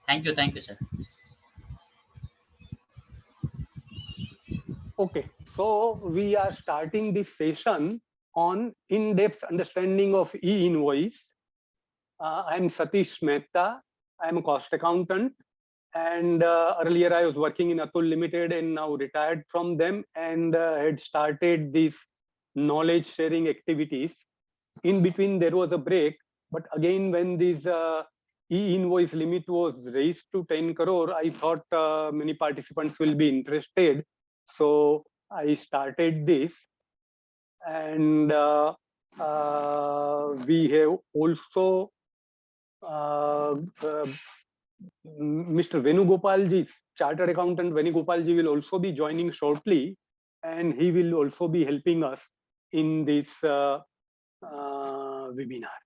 Thank you, sir. Okay, so we are starting this session on in-depth understanding of E-Invoice. I'm Satish Mehta. I'm a cost accountant, and earlier I was working in Atul Limited and now retired from them, and had started these knowledge sharing activities. In between there was a break, but again when this E-Invoice limit was raised to 10 crore, I thought many participants will be interested. So I started this, and we have also Mr. Venugopalji, chartered accountant Venugopalji will also be joining shortly, and he will also be helping us in this webinar.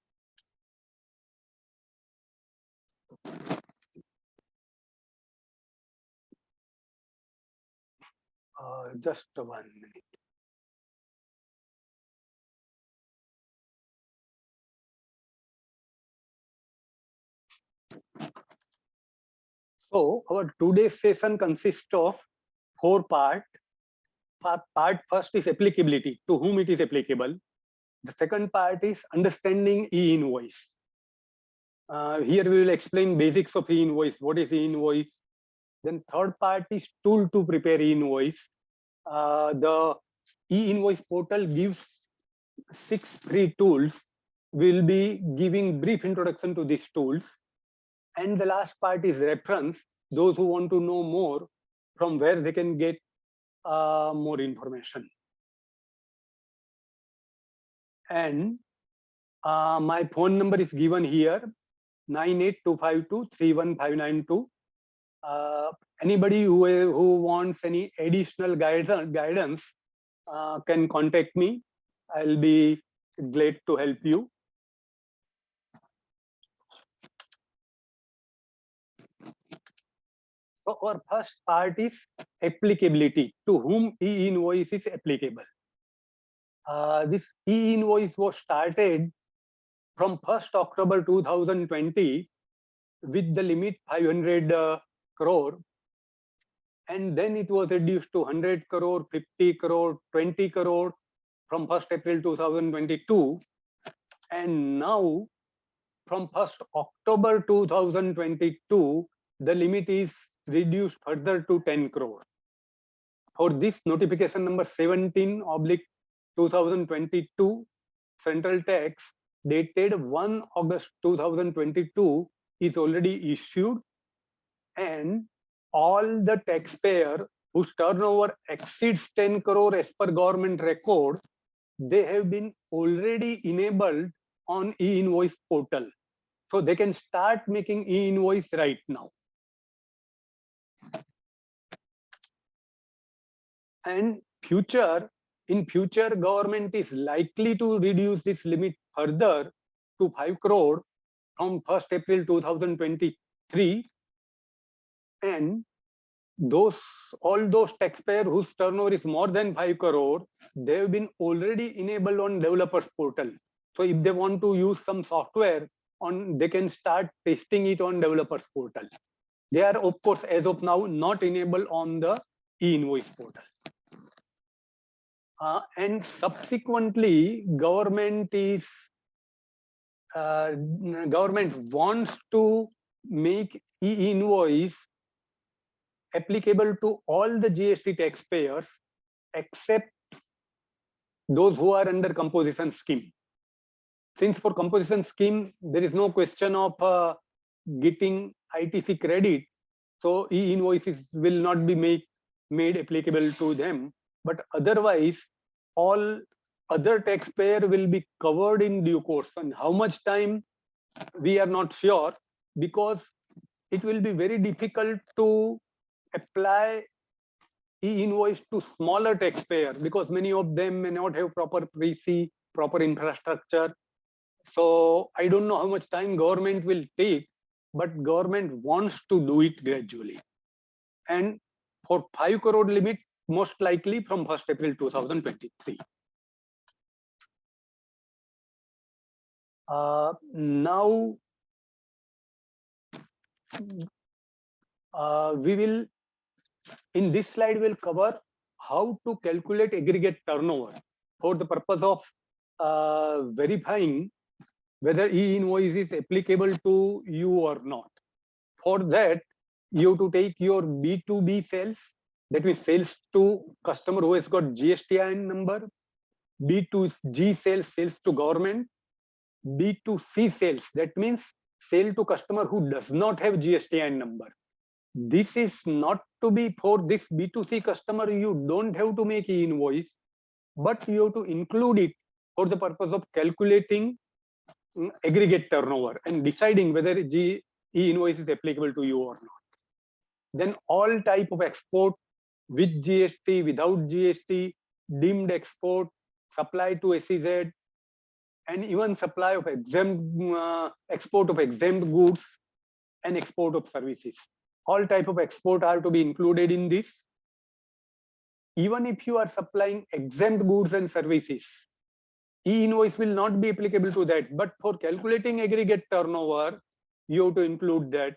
Just 1 minute. So our today's session consists of 4 parts. Part first is applicability, to whom it is applicable. The second part is understanding E-Invoice. Here we will explain basics of E-Invoice. What is E-Invoice? Then third part is tool to prepare E-Invoice. The E-Invoice portal gives 6 free tools. We'll be giving brief introduction to these tools. And the last part is reference, those who want to know more from where they can get more information. And my phone number is given here, 98252 anybody who wants any additional guidance can contact me. I'll be glad to help you. So our first part is applicability, to whom E-Invoice is applicable. This E-Invoice was started from 1st October 2020 with the limit 500 crore, and then it was reduced to 100 crore, 50 crore, 20 crore from 1st April 2022, and now from 1st October 2022 the limit is reduced further to 10 crore. For this, notification number 17/2022 Central Tax dated 1 August 2022 is already issued, and all the taxpayer whose turnover exceeds 10 crore as per government record, they have been already enabled on E-Invoice portal. So they can start making E-Invoice right now. And in future, government is likely to reduce this limit further to 5 crore from 1st April 2023. And all those taxpayers whose turnover is more than 5 crore, they have been already enabled on developers portal. So if they want to use some software they can start testing it on developers portal. They are, of course, as of now not enabled on the E-Invoice portal. And subsequently, government wants to make E-Invoice applicable to all the GST taxpayers except those who are under composition scheme. Since for composition scheme there is no question of getting ITC credit, so E-Invoices will not be made applicable to them. But otherwise, all other taxpayer will be covered in due course. And how much time, we are not sure, because it will be very difficult to apply E-Invoice to smaller taxpayer, because many of them may not have proper PC, proper infrastructure. So I don't know how much time government will take, but government wants to do it gradually. And for 5 crore limit, most likely from 1st April 2023. Now, we will, in this slide, we'll cover how to calculate aggregate turnover for the purpose of verifying whether e-invoice is applicable to you or not. For that, you have to take your B2B sales, that means sales to customer who has got GSTIN number, B2G sales, sales to government, B2C sales, that means sale to customer who does not have GSTIN number. This is not to be for this B2C customer, you don't have to make e-invoice, but you have to include it for the purpose of calculating aggregate turnover and deciding whether e-invoice is applicable to you or not. Then all type of export with GST, without GST, deemed export, supply to SEZ, and even supply of exempt, export of exempt goods and export of services. All type of export are to be included in this. Even if you are supplying exempt goods and services, e-invoice will not be applicable to that. But for calculating aggregate turnover, you have to include that.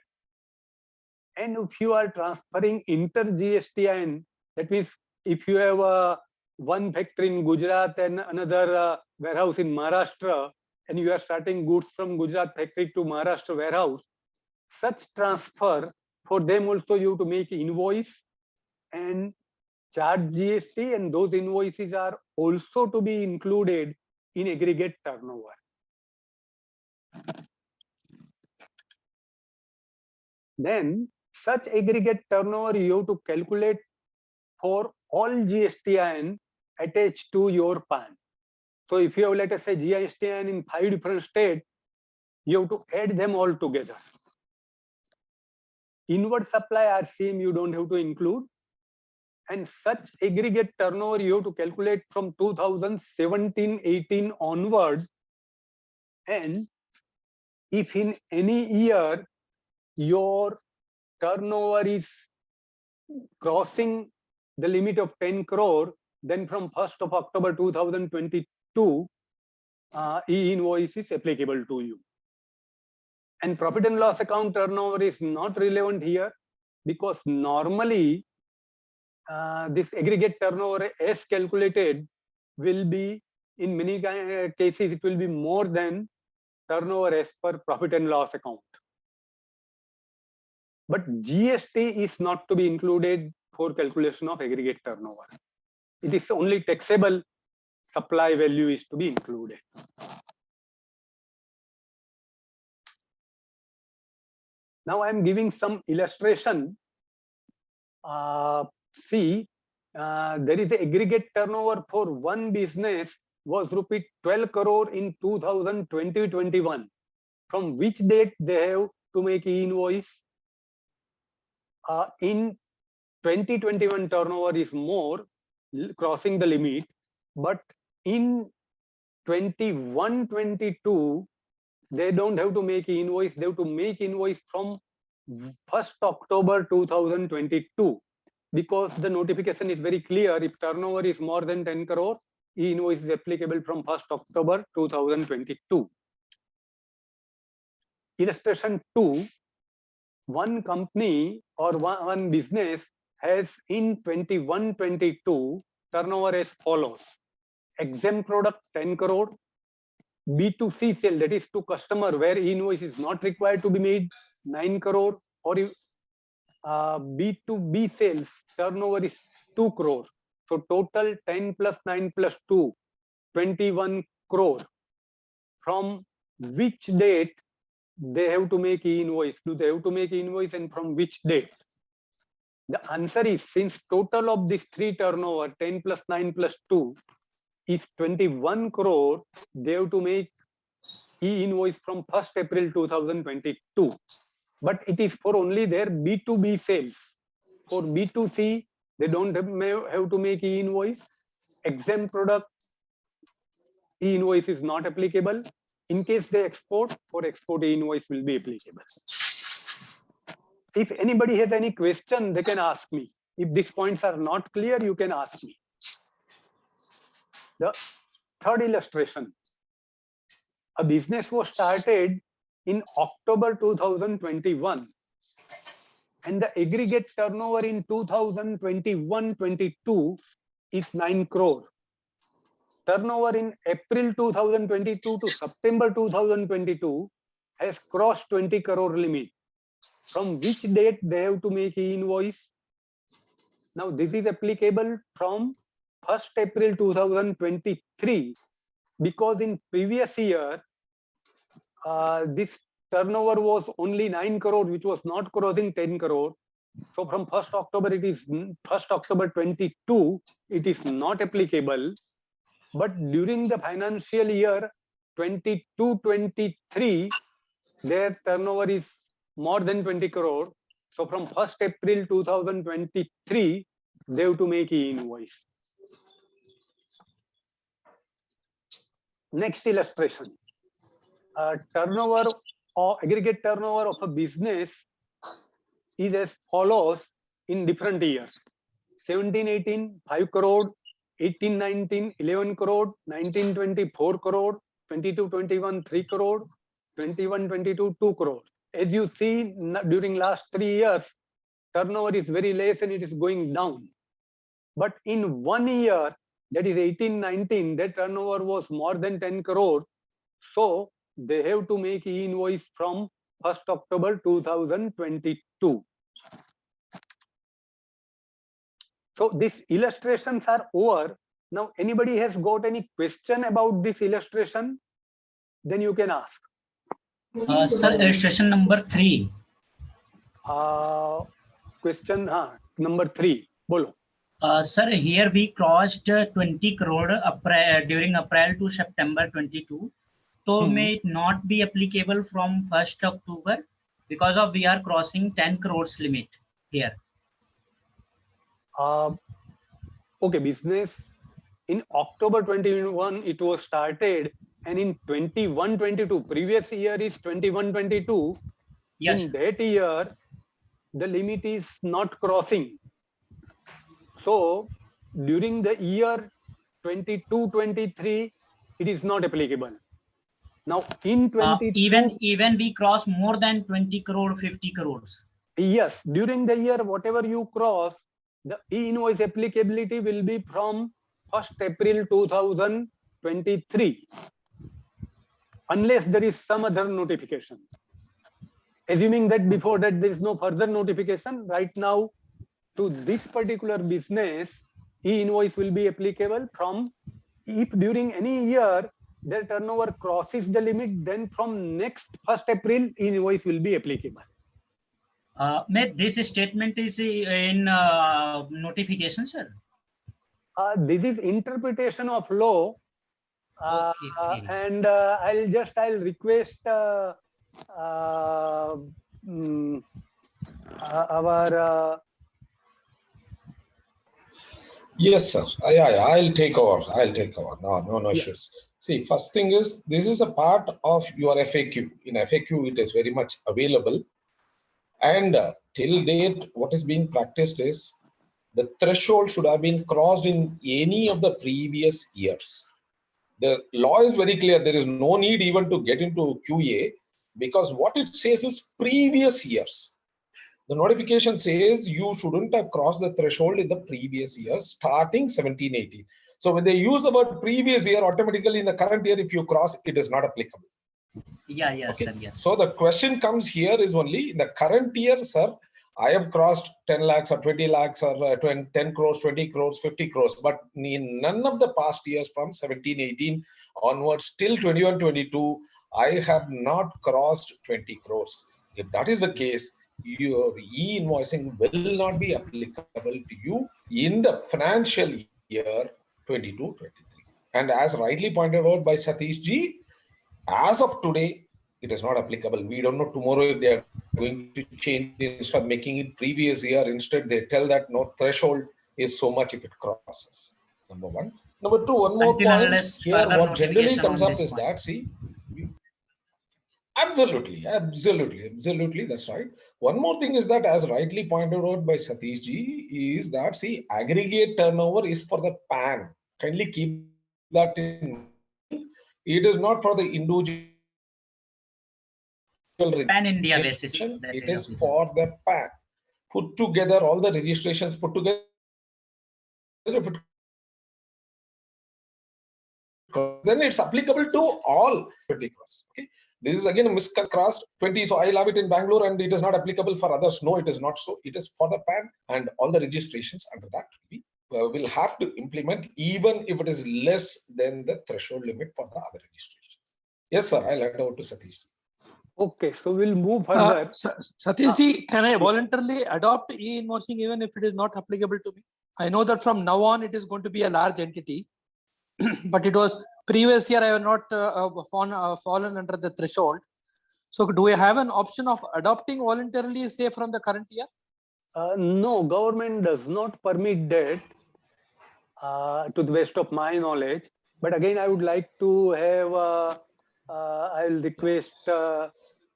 And if you are transferring inter-GSTIN, that means if you have one factory in Gujarat and another warehouse in Maharashtra, and you are starting goods from Gujarat factory to Maharashtra warehouse, such transfer, for them also you have to make invoice and charge GST, and those invoices are also to be included in aggregate turnover. Then such aggregate turnover you have to calculate for all GSTIN attached to your PAN. So if you have, let us say, GSTIN in 5 different states, you have to add them all together. Inward supply RCM you don't have to include. And such aggregate turnover you have to calculate from 2017-18 onward. And if in any year your turnover is crossing the limit of 10 crore, then from 1st of October 2022, e-invoice is applicable to you. And profit and loss account turnover is not relevant here, because normally this aggregate turnover as calculated will be, in many cases, it will be more than turnover as per profit and loss account. But GST is not to be included for calculation of aggregate turnover. It is only taxable supply value is to be included. Now I am giving some illustration. See, there is the aggregate turnover for one business was rupee 12 crore in 2020-21. From which date they have to make e-invoice? In 2021 turnover is more, crossing the limit, but in 21-22 they don't have to make invoice. They have to make invoice from 1st October 2022, because the notification is very clear. If turnover is more than 10 crore, e-invoice is applicable from 1st October 2022. Illustration 2, one company or one business has in 21-22 turnover as follows: exempt product 10 crore, B2C sale, that is to customer where e-invoice is not required to be made, 9 crore, or B2B sales turnover is 2 crore. So total 10 plus 9 plus 2, 21 crore. From which date they have to make e-invoice? Do they have to make e-invoice, and from which date? The answer is, since total of this three turnover 10 plus 9 plus 2 is 21 crore, they have to make e-invoice from 1st April 2022. But it is for only their B2B sales. For B2C, they don't have to make e-invoice. Exempt product, e-invoice is not applicable. In case they export, for export e-invoice will be applicable. If anybody has any question, they can ask me. If these points are not clear, you can ask me. The third illustration. A business was started in October 2021. and the aggregate turnover in 2021-22 is 9 crore. Turnover in April 2022 to September 2022 has crossed 20 crore limit. From which date they have to make e-invoice? Now this is applicable from 1st April 2023, because in previous year this turnover was only 9 crore, which was not crossing 10 crore. So from 1st October, it is 1st October 22, it is not applicable. But during the financial year 22-23, their turnover is more than 20 crore. So from 1st April 2023, they have to make e-invoice. Next illustration. Turnover or aggregate turnover of a business is as follows in different years. 17-18, 5 crore, 18-19, 11 crore, 19-20, 4 crore, 22-21, 3 crore, 21-22, 2 crore. As you see, during last 3 years, turnover is very less and it is going down. But in 1 year, that is 18-19, that turnover was more than 10 crore. So they have to make e-invoice from 1st October 2022. So these illustrations are over. Now, anybody has got any question about this illustration? Then you can ask. Sir, illustration number 3. Question number 3. Bolo. Sir, here we crossed 20 crore during April to September 22. So may it not be applicable from 1st October because of we are crossing 10 crores limit here. Okay, business in October 21 it was started, and in 21-22, previous year is 21-22. Yes. In that year, the limit is not crossing. So during the year 22-23, it is not applicable. Now in 22, even we cross more than 20 crore, 50 crores. Yes, during the year, whatever you cross, the e-invoice applicability will be from 1st April 2023, unless there is some other notification. Assuming that before that there is no further notification, right now to this particular business, e-invoice will be applicable from, if during any year their turnover crosses the limit, then from next 1st April, e-invoice will be applicable. This statement is in notification, sir. This is interpretation of law. Okay. And I'll request our yes, sir. I'll take over. No issues. See, first thing is, this is a part of your FAQ. In FAQ, it is very much available. And till date, what is being practiced is the threshold should have been crossed in any of the previous years. The law is very clear. There is no need even to get into QA, because what it says is previous years. The notification says you shouldn't have crossed the threshold in the previous year, starting 17-18. So when they use the word previous year, automatically in the current year, if you cross, it is not applicable. Yeah, okay. Sir, yes. So the question comes here is only in the current year, sir, I have crossed 10 lakhs or 20 lakhs or 10 crores, 20 crores, 50 crores, but in none of the past years from 17-18 onwards till 21-22, I have not crossed 20 crores. If that is the case, your e-invoicing will not be applicable to you in the financial year 22-23. And as rightly pointed out by Satish ji, as of today, it is not applicable. We don't know tomorrow if they are going to change, instead of making it previous year, instead they tell that no threshold is so much if it crosses. Number one. Number two, one more point here, what generally comes up is that, see, absolutely, that's right. One more thing is that, as rightly pointed out by Satish ji, is that, see, aggregate turnover is for the PAN. Kindly keep that in mind. It is not for the individual. Pan India basis. It is for the PAN. put together, all the registrations put together, if it, then it's applicable to all 20 crores. Okay, this is again a miscrossed 20. So I'll have it in Bangalore and it is not applicable for others. No, it is not so. It is for the PAN, and all the registrations under that we will have to implement, even if it is less than the threshold limit for the other registrations. Yes, sir. I'll hand over to Satish. Okay, so we'll move further. Satish ji, can I voluntarily adopt e-invoicing even if it is not applicable to me? I know that from now on it is going to be a large entity, but it was previous year I have not fallen under the threshold. So do we have an option of adopting voluntarily, say from the current year? No, government does not permit that, to the best of my knowledge. But again, I would like to have, I'll request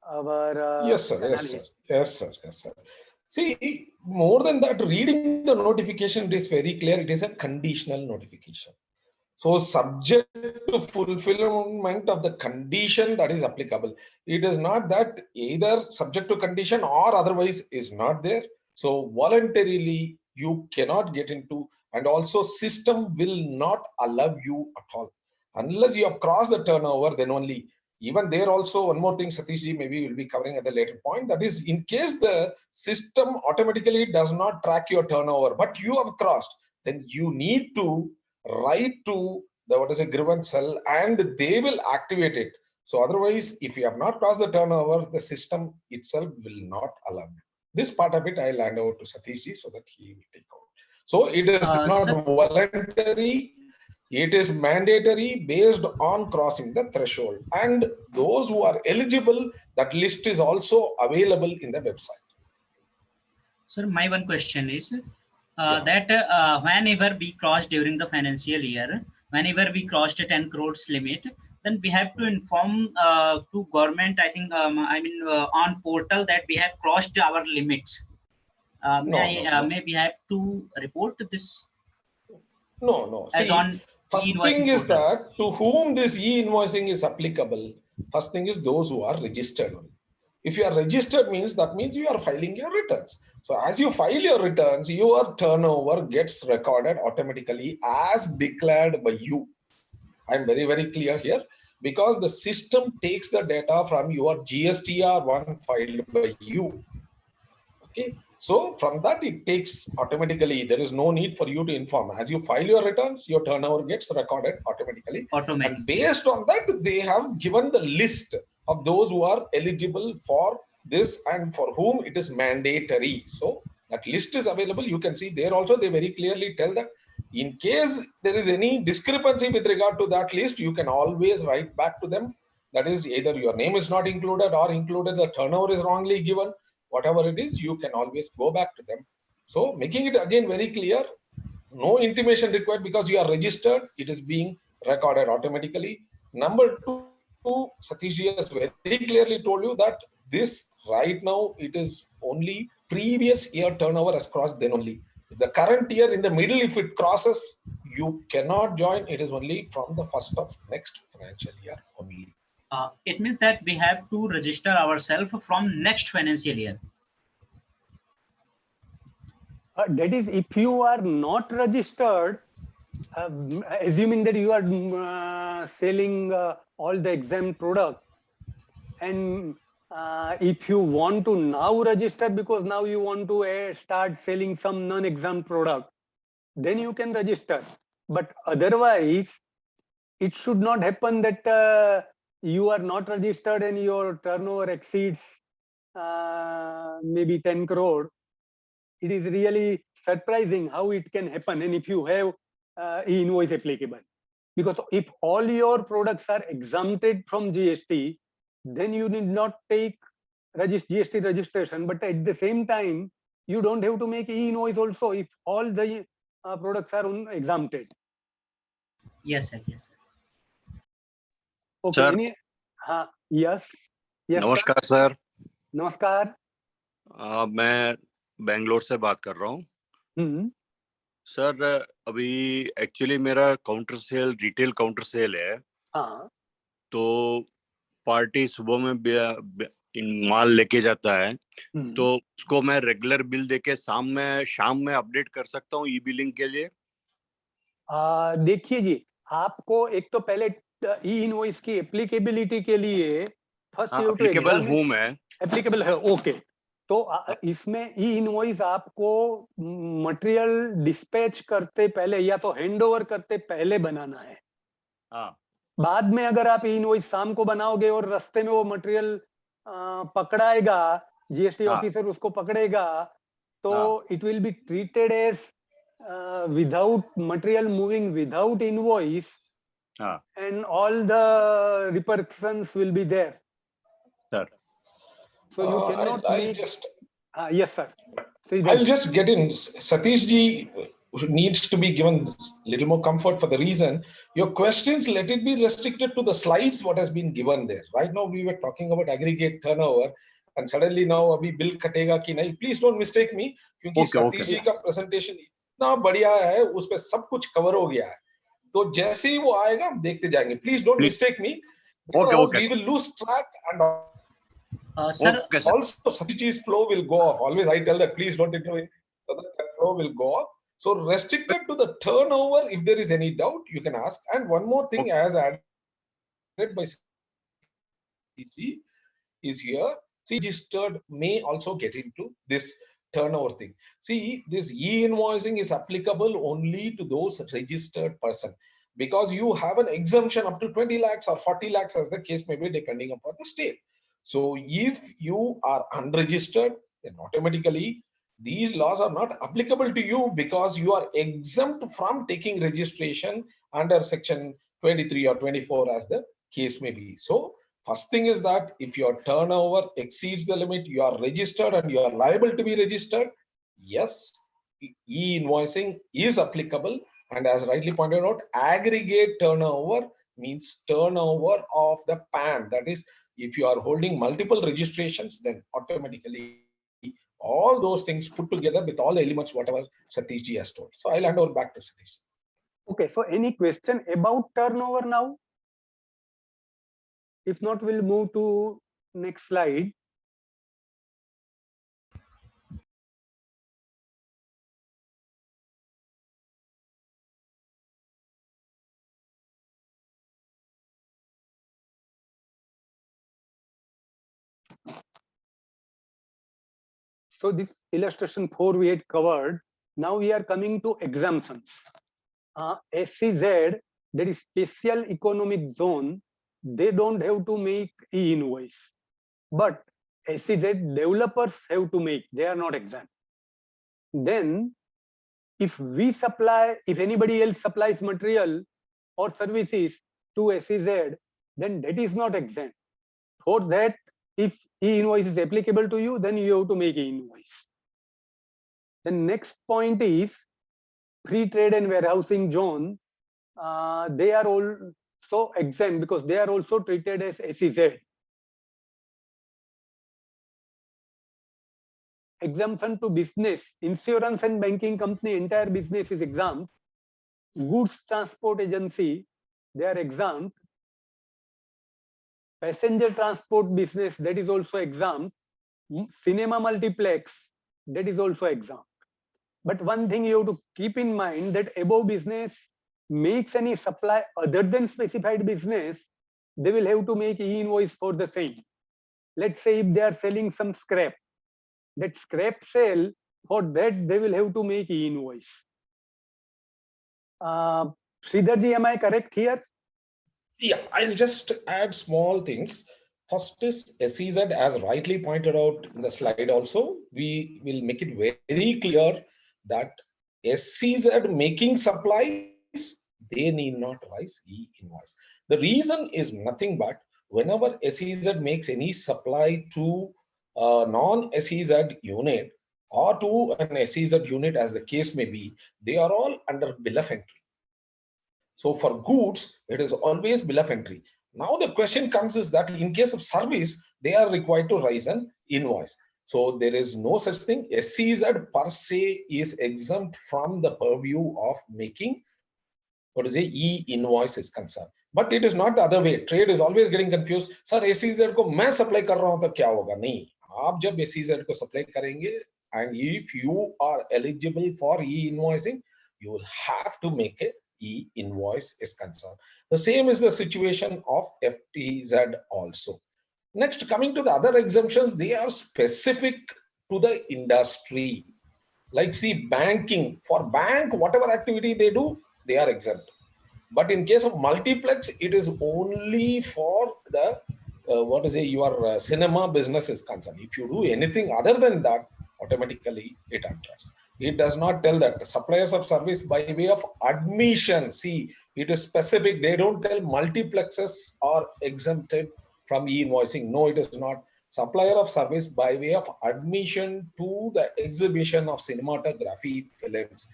our Yes, sir. Yes, sir. Yes, sir. Yes, sir. See, more than that, reading the notification, it is very clear. It is a conditional notification. So subject to fulfillment of the condition that is applicable. It is not that either subject to condition or otherwise is not there. So voluntarily you cannot get into, and also system will not allow you at all. Unless you have crossed the turnover, then only. Even there also, one more thing, Satish ji, maybe we'll be covering at a later point. That is, in case the system automatically does not track your turnover, but you have crossed, then you need to write to the what is a grievance cell and they will activate it. So otherwise, if you have not crossed the turnover, the system itself will not allow you. This part of it I'll hand over to Satish ji so that he will take over. So it is not voluntary, it is mandatory based on crossing the threshold. And those who are eligible, that list is also available in the website. Sir, my one question is that whenever we cross during the financial year, whenever we crossed a 10 crores limit, then we have to inform to government, I think, on portal that we have crossed our limits. May we have to report this? No. As See, on first thing is that to whom this e-invoicing is applicable, first thing is those who are registered. If you are registered means that means you are filing your returns. So as you file your returns, your turnover gets recorded automatically as declared by you. I'm very, very clear here because the system takes the data from your GSTR one filed by you. Okay, so from that it takes automatically. There is no need for you to inform. As you file your returns, your turnover gets recorded automatically. And based on that, they have given the list of those who are eligible for this and for whom it is mandatory. So that list is available. You can see there also they very clearly tell that in case there is any discrepancy with regard to that list, you can always write back to them. That is either your name is not included or included, the turnover is wrongly given. Whatever it is, you can always go back to them. So making it again very clear, no intimation required because you are registered, it is being recorded automatically. Number two, Satish has very clearly told you that this right now, it is only previous year turnover has crossed, then only. The current year in the middle, if it crosses, you cannot join. It is only from the first of next financial year only. It means that we have to register ourselves from next financial year. That is, if you are not registered, assuming that you are selling all the exempt product, and if you want to now register because now you want to start selling some non-exempt product, then you can register. But otherwise, it should not happen that you are not registered and your turnover exceeds maybe 10 crore. It is really surprising how it can happen. And if you have e-invoice applicable, because if all your products are exempted from GST, then you need not take GST registration. But at the same time, you don't have to make e-invoice also if all the products are exempted. Yes, sir. Yes, sir. Okay. Sir, yes. नमस्कार sir. नमस्कार. मैं बेंगलोर से बात कर रहा हूँ. Sir, अभी actually मेरा counter sale retail counter sale है. तो पार्टी सुबह में माल लेके जाता है तो उसको मैं रेगुलर बिल देके शाम में अपडेट कर सकता हूँ ई बिलिंग के लिए? देखिए जी, आपको एक तो पहले ई इनवॉइस की एप्लीकेबिलिटी के लिए first you to applicable examine. हूँ मैं। एप्लीकेबल है, ओके। तो इसमें ई इनवॉइस आपको मटेरियल डिस्पैच करते पहले या तो हैंडओवर करते पहले बनाना है। बाद में अगर आप ई इनवॉइस शाम को बनाओगे और रास्ते में वो मटेरियल पकड़ाएगा, जीएसटी ऑफिसर उसको पकड़ेगा, तो it will be treated as without material moving without invoice, and all the repercussions will be there, sir. So you cannot make. Yes, sir. I'll just get in. Satish ji needs to be given little more comfort for the reason your questions, let it be restricted to the slides what has been given there. Right now we were talking about aggregate turnover and suddenly now abhi bill katega ki nahi. Please don't mistake me kyunki Satish ji ka presentation इतना बढ़िया है, उस पे सब कुछ cover हो गया है, तो जैसे ही वो आएगा हम देखते जाएंगे. Please don't mistake me because we will lose track and sir, also Satish ji's flow will go off. Always I tell that please don't intervene so that flow will go off. So restricted to the turnover, if there is any doubt you can ask. And one more thing as added by Satish ji is here, registered may also get into this turnover thing. See, this e-invoicing is applicable only to those registered person because you have an exemption up to 20 lakhs or 40 lakhs as the case may be depending upon the state. So if you are unregistered, then automatically these laws are not applicable to you because you are exempt from taking registration under section 23 or 24 as the case may be. So first thing is that if your turnover exceeds the limit, you are registered and you are liable to be registered. Yes, e-invoicing is applicable. And as rightly pointed out, aggregate turnover means turnover of the PAN. That is, if you are holding multiple registrations, then automatically all those things put together with all the elements, whatever Satish ji has told. So I'll hand over back to Satish. Okay, so any question about turnover now? If not, we'll move to next slide. So this illustration 4 we had covered. Now we are coming to exemptions. SEZ, that is special economic zone, they don't have to make e-invoice. But SEZ developers have to make, they are not exempt. Then if we supply, if anybody else supplies material or services to SEZ, then that is not exempt. For that, if e-invoice is applicable to you, then you have to make e-invoice. The next point is free trade and warehousing zone. They are also exempt because they are also treated as SEZ. Exemption to business, insurance and banking company, entire business is exempt. Goods transport agency, they are exempt. Passenger transport business, that is also exempt. Cinema multiplex, that is also exempt. But one thing you have to keep in mind that above business makes any supply other than specified business, they will have to make e-invoice for the same. Let's say if they are selling some scrap, that scrap sale, for that they will have to make e-invoice. Sridharji, am I correct here? Yeah, I'll just add small things. First is SEZ, as rightly pointed out in the slide also, we will make it very clear that SEZ making supplies, they need not raise e-invoice. The reason is nothing but whenever SEZ makes any supply to a non-SEZ unit or to an SEZ unit as the case may be, they are all under bill of entry. So for goods, it is always bill of entry. Now the question comes is that in case of service, they are required to raise an invoice. So there is no such thing. SEZ per se is exempt from the purview of making, what is a e-invoice is concerned. But it is not the other way. Trade is always getting confused. Sir, SEZ को मैं supply कर रहा हूँ तो क्या होगा? नहीं, आप जब SEZ को supply करेंगे, and if you are eligible for e-invoicing, you will have to make a e-invoice is concerned. The same is the situation of FTZ also. Next, coming to the other exemptions, they are specific to the industry. Like see, banking, for bank, whatever activity they do, they are exempt. But in case of multiplex, it is only for the, your cinema business is concerned. If you do anything other than that, automatically it enters. It does not tell that the suppliers of service by way of admission. See, it is specific. They don't tell multiplexes are exempted from e-invoicing. No, it is not. Supplier of service by way of admission to the exhibition of cinematography films.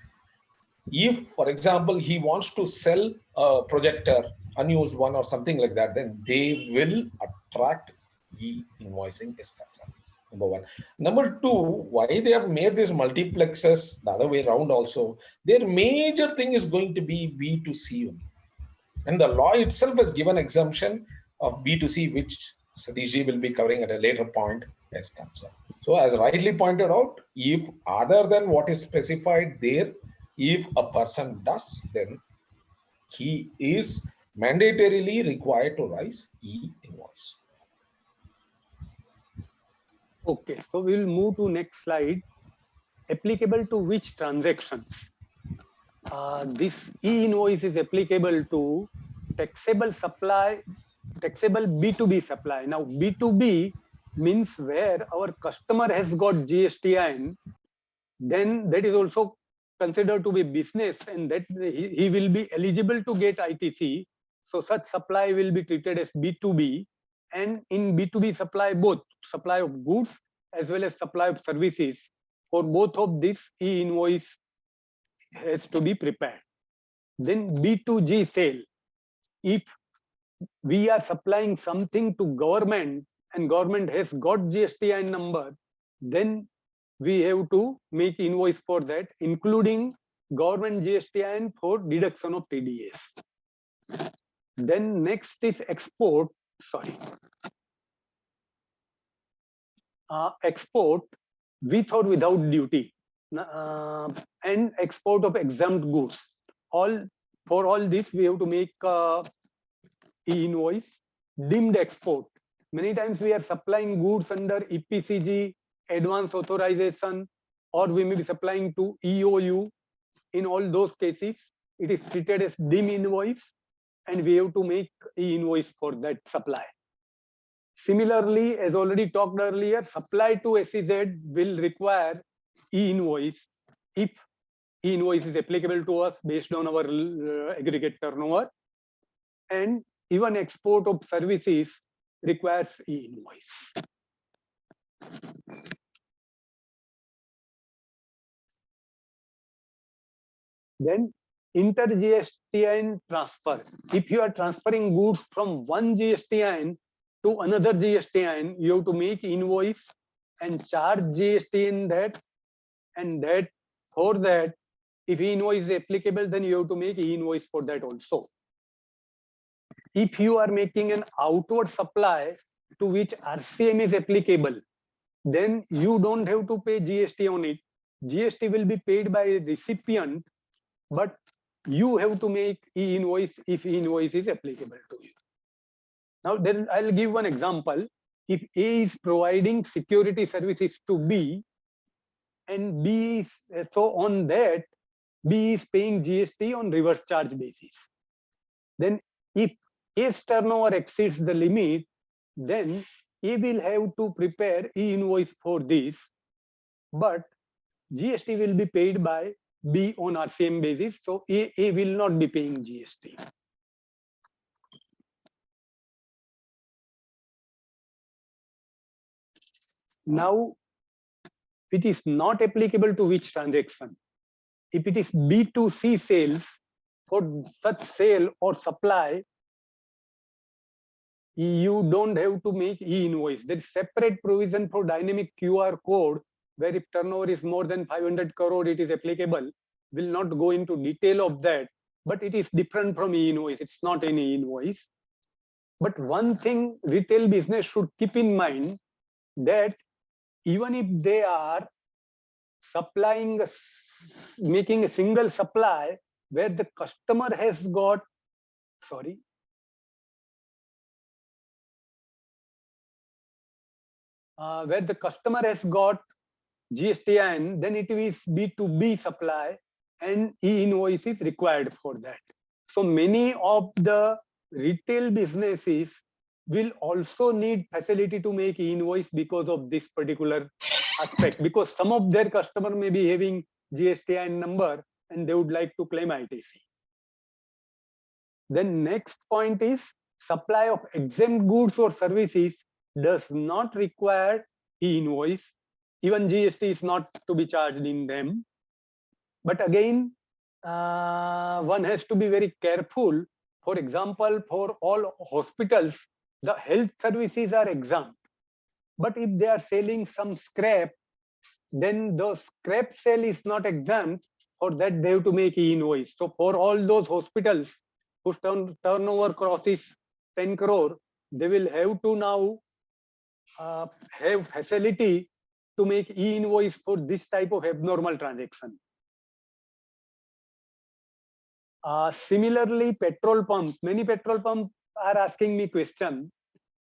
If, for example, he wants to sell a projector, unused one or something like that, then they will attract e-invoicing is concerned. Number one. Number two, why they have made these multiplexes the other way around also, their major thing is going to be B2C only. And the law itself has given exemption of B2C, which Satish ji will be covering at a later point as concerned. So as rightly pointed out, if other than what is specified there, if a person does, then he is mandatorily required to raise e-invoice. Okay, so we will move to next slide. Applicable to which transactions? This e-invoice is applicable to taxable supply, taxable B2B supply. Now B2B means where our customer has got GSTIN, then that is also considered to be business, and that he will be eligible to get ITC. So such supply will be treated as B2B, and in B2B supply, both supply of goods as well as supply of services, for both of this e-invoice has to be prepared. Then B2G sale, if we are supplying something to government and government has got GSTIN number, then we have to make invoice for that, including government GSTIN for deduction of TDS. Then next is export, export with or without duty, and export of exempt goods. For all this, we have to make e-invoice. Deemed export. Many times we are supplying goods under EPCG, advance authorization, or we may be supplying to EOU. In all those cases, it is treated as deemed invoice, and we have to make e-invoice for that supply. Similarly, as already talked earlier, supply to SEZ will require e-invoice if e-invoice is applicable to us based on our aggregate turnover, and even export of services requires e-invoice. Then inter-GSTIN transfer. If you are transferring goods from one GSTIN to another GSTIN, you have to make invoice and charge GST in that, and that for that, if e-invoice is applicable, then you have to make e-invoice for that also. If you are making an outward supply to which RCM is applicable, then you don't have to pay GST on it. GST will be paid by recipient, but you have to make e-invoice if e-invoice is applicable to you. Now then I'll give one example. If A is providing security services to B, and B is, so on that, B is paying GST on reverse charge basis. Then if A's turnover exceeds the limit, then A will have to prepare e-invoice for this, but GST will be paid by B on RCM basis, so A will not be paying GST. Now, it is not applicable to which transaction? If it is B2C sales, for such sale or supply, you don't have to make e-invoice. There is separate provision for dynamic QR code, where if turnover is more than 500 crore, it is applicable. Will not go into detail of that. but it is different from E-Invoice. It's not an E-Invoice. But one thing retail business should keep in mind, that even if they are supplying, making a single supply where the customer has got, where the customer has got GSTN, then it is B2B supply and E-Invoice is required for that. So many of the retail businesses will also need facility to make E-Invoice because of this particular aspect, because some of their customer may be having GSTN number and they would like to claim ITC. Then next point is supply of exempt goods or services does not require E-Invoice. Even GST is not to be charged in them. But again, one has to be very careful. For example, for all hospitals, the health services are exempt. But if they are selling some scrap, then the scrap sale is not exempt. For that, they have to make E-Invoice. So for all those hospitals whose turnover crosses 10 crore, they will have to now have facility to make E-Invoice for this type of abnormal transaction. Similarly, petrol pump, many petrol pumps are asking me question.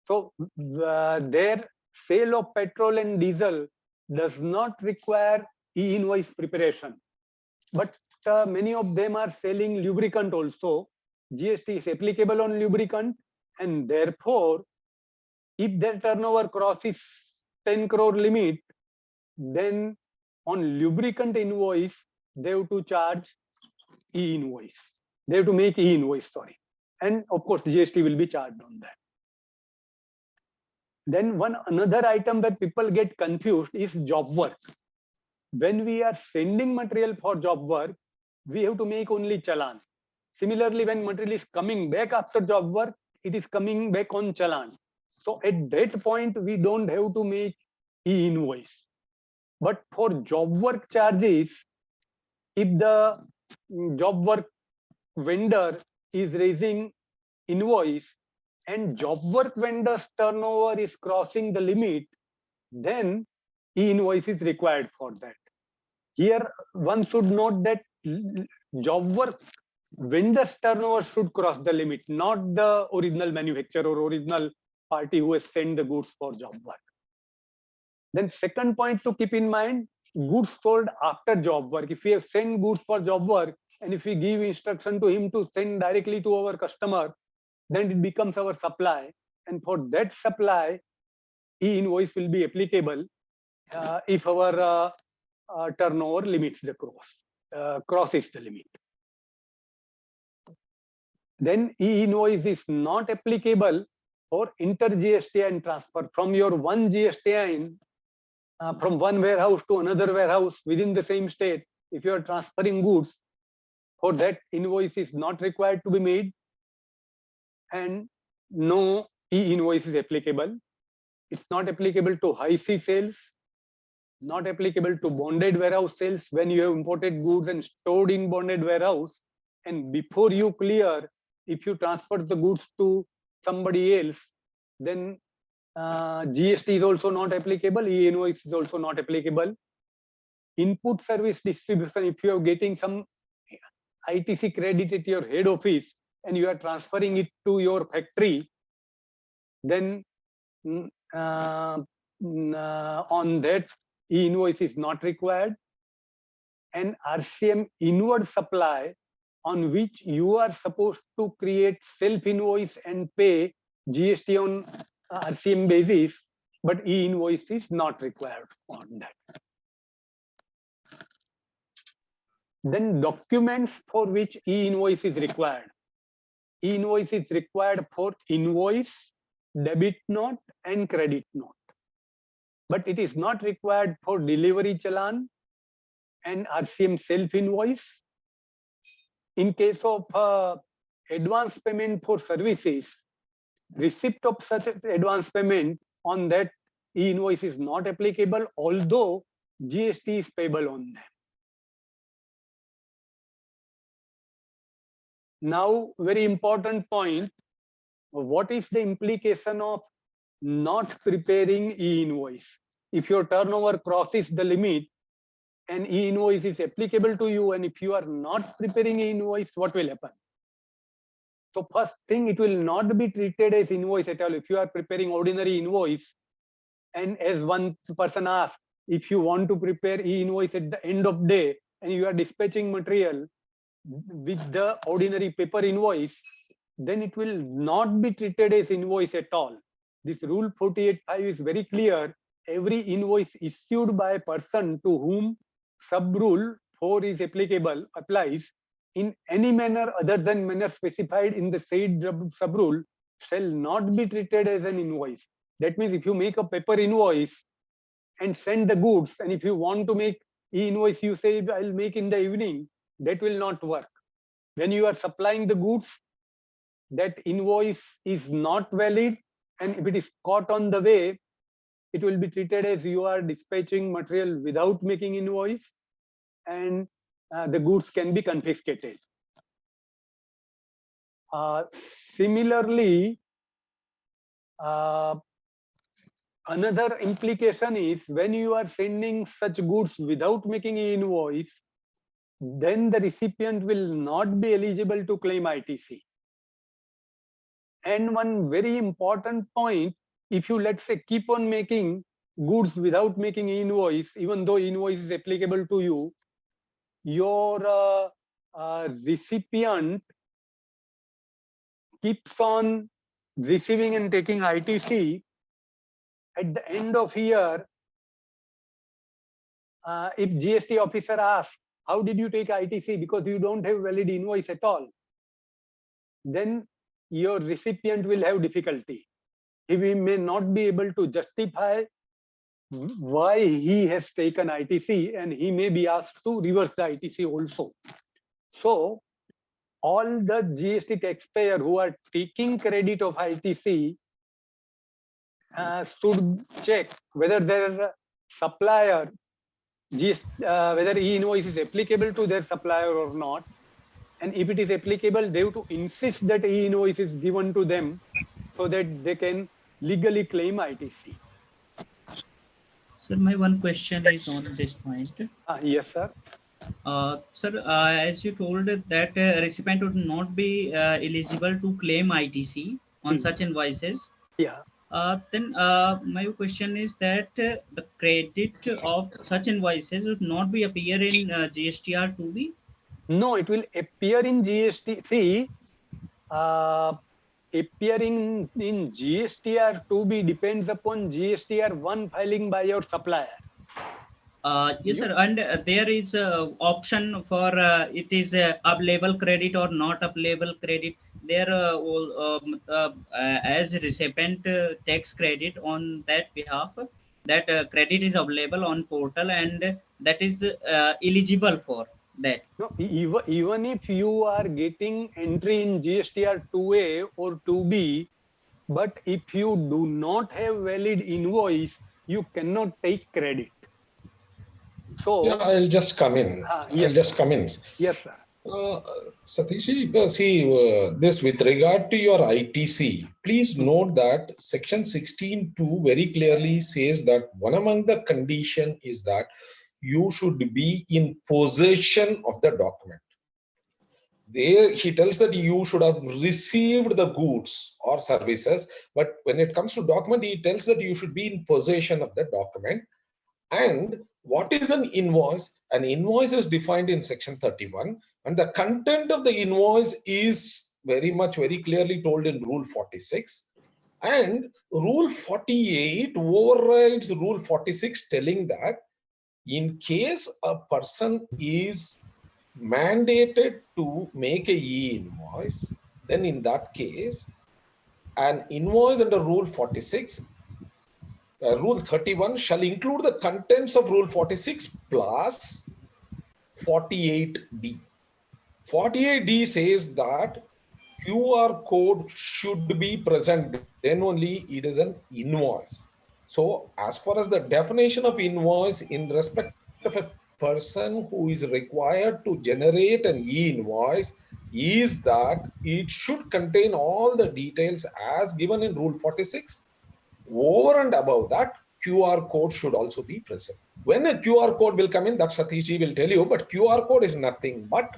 So their sale of petrol and diesel does not require E-Invoice preparation. But many of them are selling lubricant also. GST is applicable on lubricant, and therefore, if their turnover crosses 10 crore limit, then on lubricant invoice, they have to charge E-Invoice. They have to make E-Invoice, sorry. And of course, GST will be charged on that. Then another item that people get confused is job work. When we are sending material for job work, we have to make only challan. Similarly, when material is coming back after job work, it is coming back on challan. So at that point, we don't have to make E-Invoice. But for job work charges, if the job work vendor is raising invoice and job work vendor's turnover is crossing the limit, then E-Invoice is required for that. Here, one should note that job work vendor's turnover should cross the limit, not the original manufacturer or original party who has sent the goods for job work. Then second point to keep in mind, goods sold after job work. If we have sent goods for job work, and if we give instruction to him to send directly to our customer, then it becomes our supply. And for that supply, E-Invoice will be applicable if our turnover limits the crosses the limit. Then E-Invoice is not applicable for inter-GSTN transfer from your one GSTN from one warehouse to another warehouse within the same state. If you are transferring goods, for that invoice is not required to be made, and no E-Invoice is applicable. It's not applicable to high sea sales, not applicable to bonded warehouse sales when you have imported goods and stored in bonded warehouse, and before you clear, if you transfer the goods to somebody else, then GST is also not applicable, E-Invoice is also not applicable. Input service distribution, if you are getting some ITC credit at your head office and you are transferring it to your factory, then on that E-Invoice is not required. And RCM inward supply, on which you are supposed to create self-invoice and pay GST on RCM basis, but E-Invoice is not required on that. Then documents for which E-Invoice is required. E-Invoice is required for invoice, debit note, and credit note. But it is not required for delivery challan and RCM self-invoice. In case of advance payment for services, receipt of such advance payment, on that E-Invoice is not applicable, although GST is payable on them. Now, very important point. What is the implication of not preparing e-invoice? If your turnover crosses the limit and e-invoice is applicable to you, and if you are not preparing e-invoice, what will happen? So first thing, it will not be treated as invoice at all. If you are preparing ordinary invoice, and as one person asked, if you want to prepare e-invoice at the end of day and you are dispatching material with the ordinary paper invoice, then it will not be treated as invoice at all. This rule 48.5 is very clear. Every invoice issued by a person to whom sub-rule 4 is applicable applies in any manner other than manner specified in the said sub-rule shall not be treated as an invoice. That means if you make a paper invoice and send the goods, and if you want to make e-invoice, you say I'll make in the evening, that will not work. When you are supplying the goods, that invoice is not valid, and if it is caught on the way, it will be treated as you are dispatching material without making invoice, and the goods can be confiscated. Similarly, another implication is when you are sending such goods without making an invoice, then the recipient will not be eligible to claim ITC. And one very important point, if you, let's say, keep on making goods without making invoice, even though invoice is applicable to you, your recipient keeps on receiving and taking ITC. At the end of year, if GST officer asks, how did you take ITC? Because you don't have valid invoice at all, then your recipient will have difficulty. He may not be able to justify why he has taken ITC, and he may be asked to reverse the ITC also. So all the GST taxpayer who are taking credit of ITC should check whether their supplier, whether e-invoice is applicable to their supplier or not. And if it is applicable, they have to insist that e-invoice is given to them so that they can legally claim ITC. Sir, my one question is on this point. Yes, sir. Sir, as you told that recipient would not be eligible to claim ITC on such invoices. Yeah. Then my question is that the credit of such invoices would not be appear in GSTR 2B? No, it will appear in GST. See, appearing in GSTR 2B depends upon GSTR 1 filing by your supplier. Yes, sir. And there is a option for it is available credit or not available credit. There as recipient tax credit on that behalf, that credit is available on portal, and that is eligible for that. No, even if you are getting entry in GSTR 2A or 2B, but if you do not have valid invoice, you cannot take credit. So yeah, I'll just come in. Yes, I'll just come in. Yes, sir. Satish, see this with regard to your ITC, please note that section 16.2 very clearly says that one among the condition is that you should be in possession of the document. There he tells that you should have received the goods or services, but when it comes to document, he tells that you should be in possession of the document. And what is an invoice? An invoice is defined in section 31, and the content of the invoice is very clearly told in rule 46. And rule 48 overrides rule 46, telling that in case a person is mandated to make a e-invoice, then in that case, an invoice under rule 46, rule 31 shall include the contents of rule 46 plus 48D. 48D says that QR code should be present, then only it is an invoice. So as far as the definition of invoice in respect of a person who is required to generate an e-invoice, is that it should contain all the details as given in Rule 46. Over and above that, QR code should also be present. When a QR code will come in, that Satish ji will tell you, but QR code is nothing but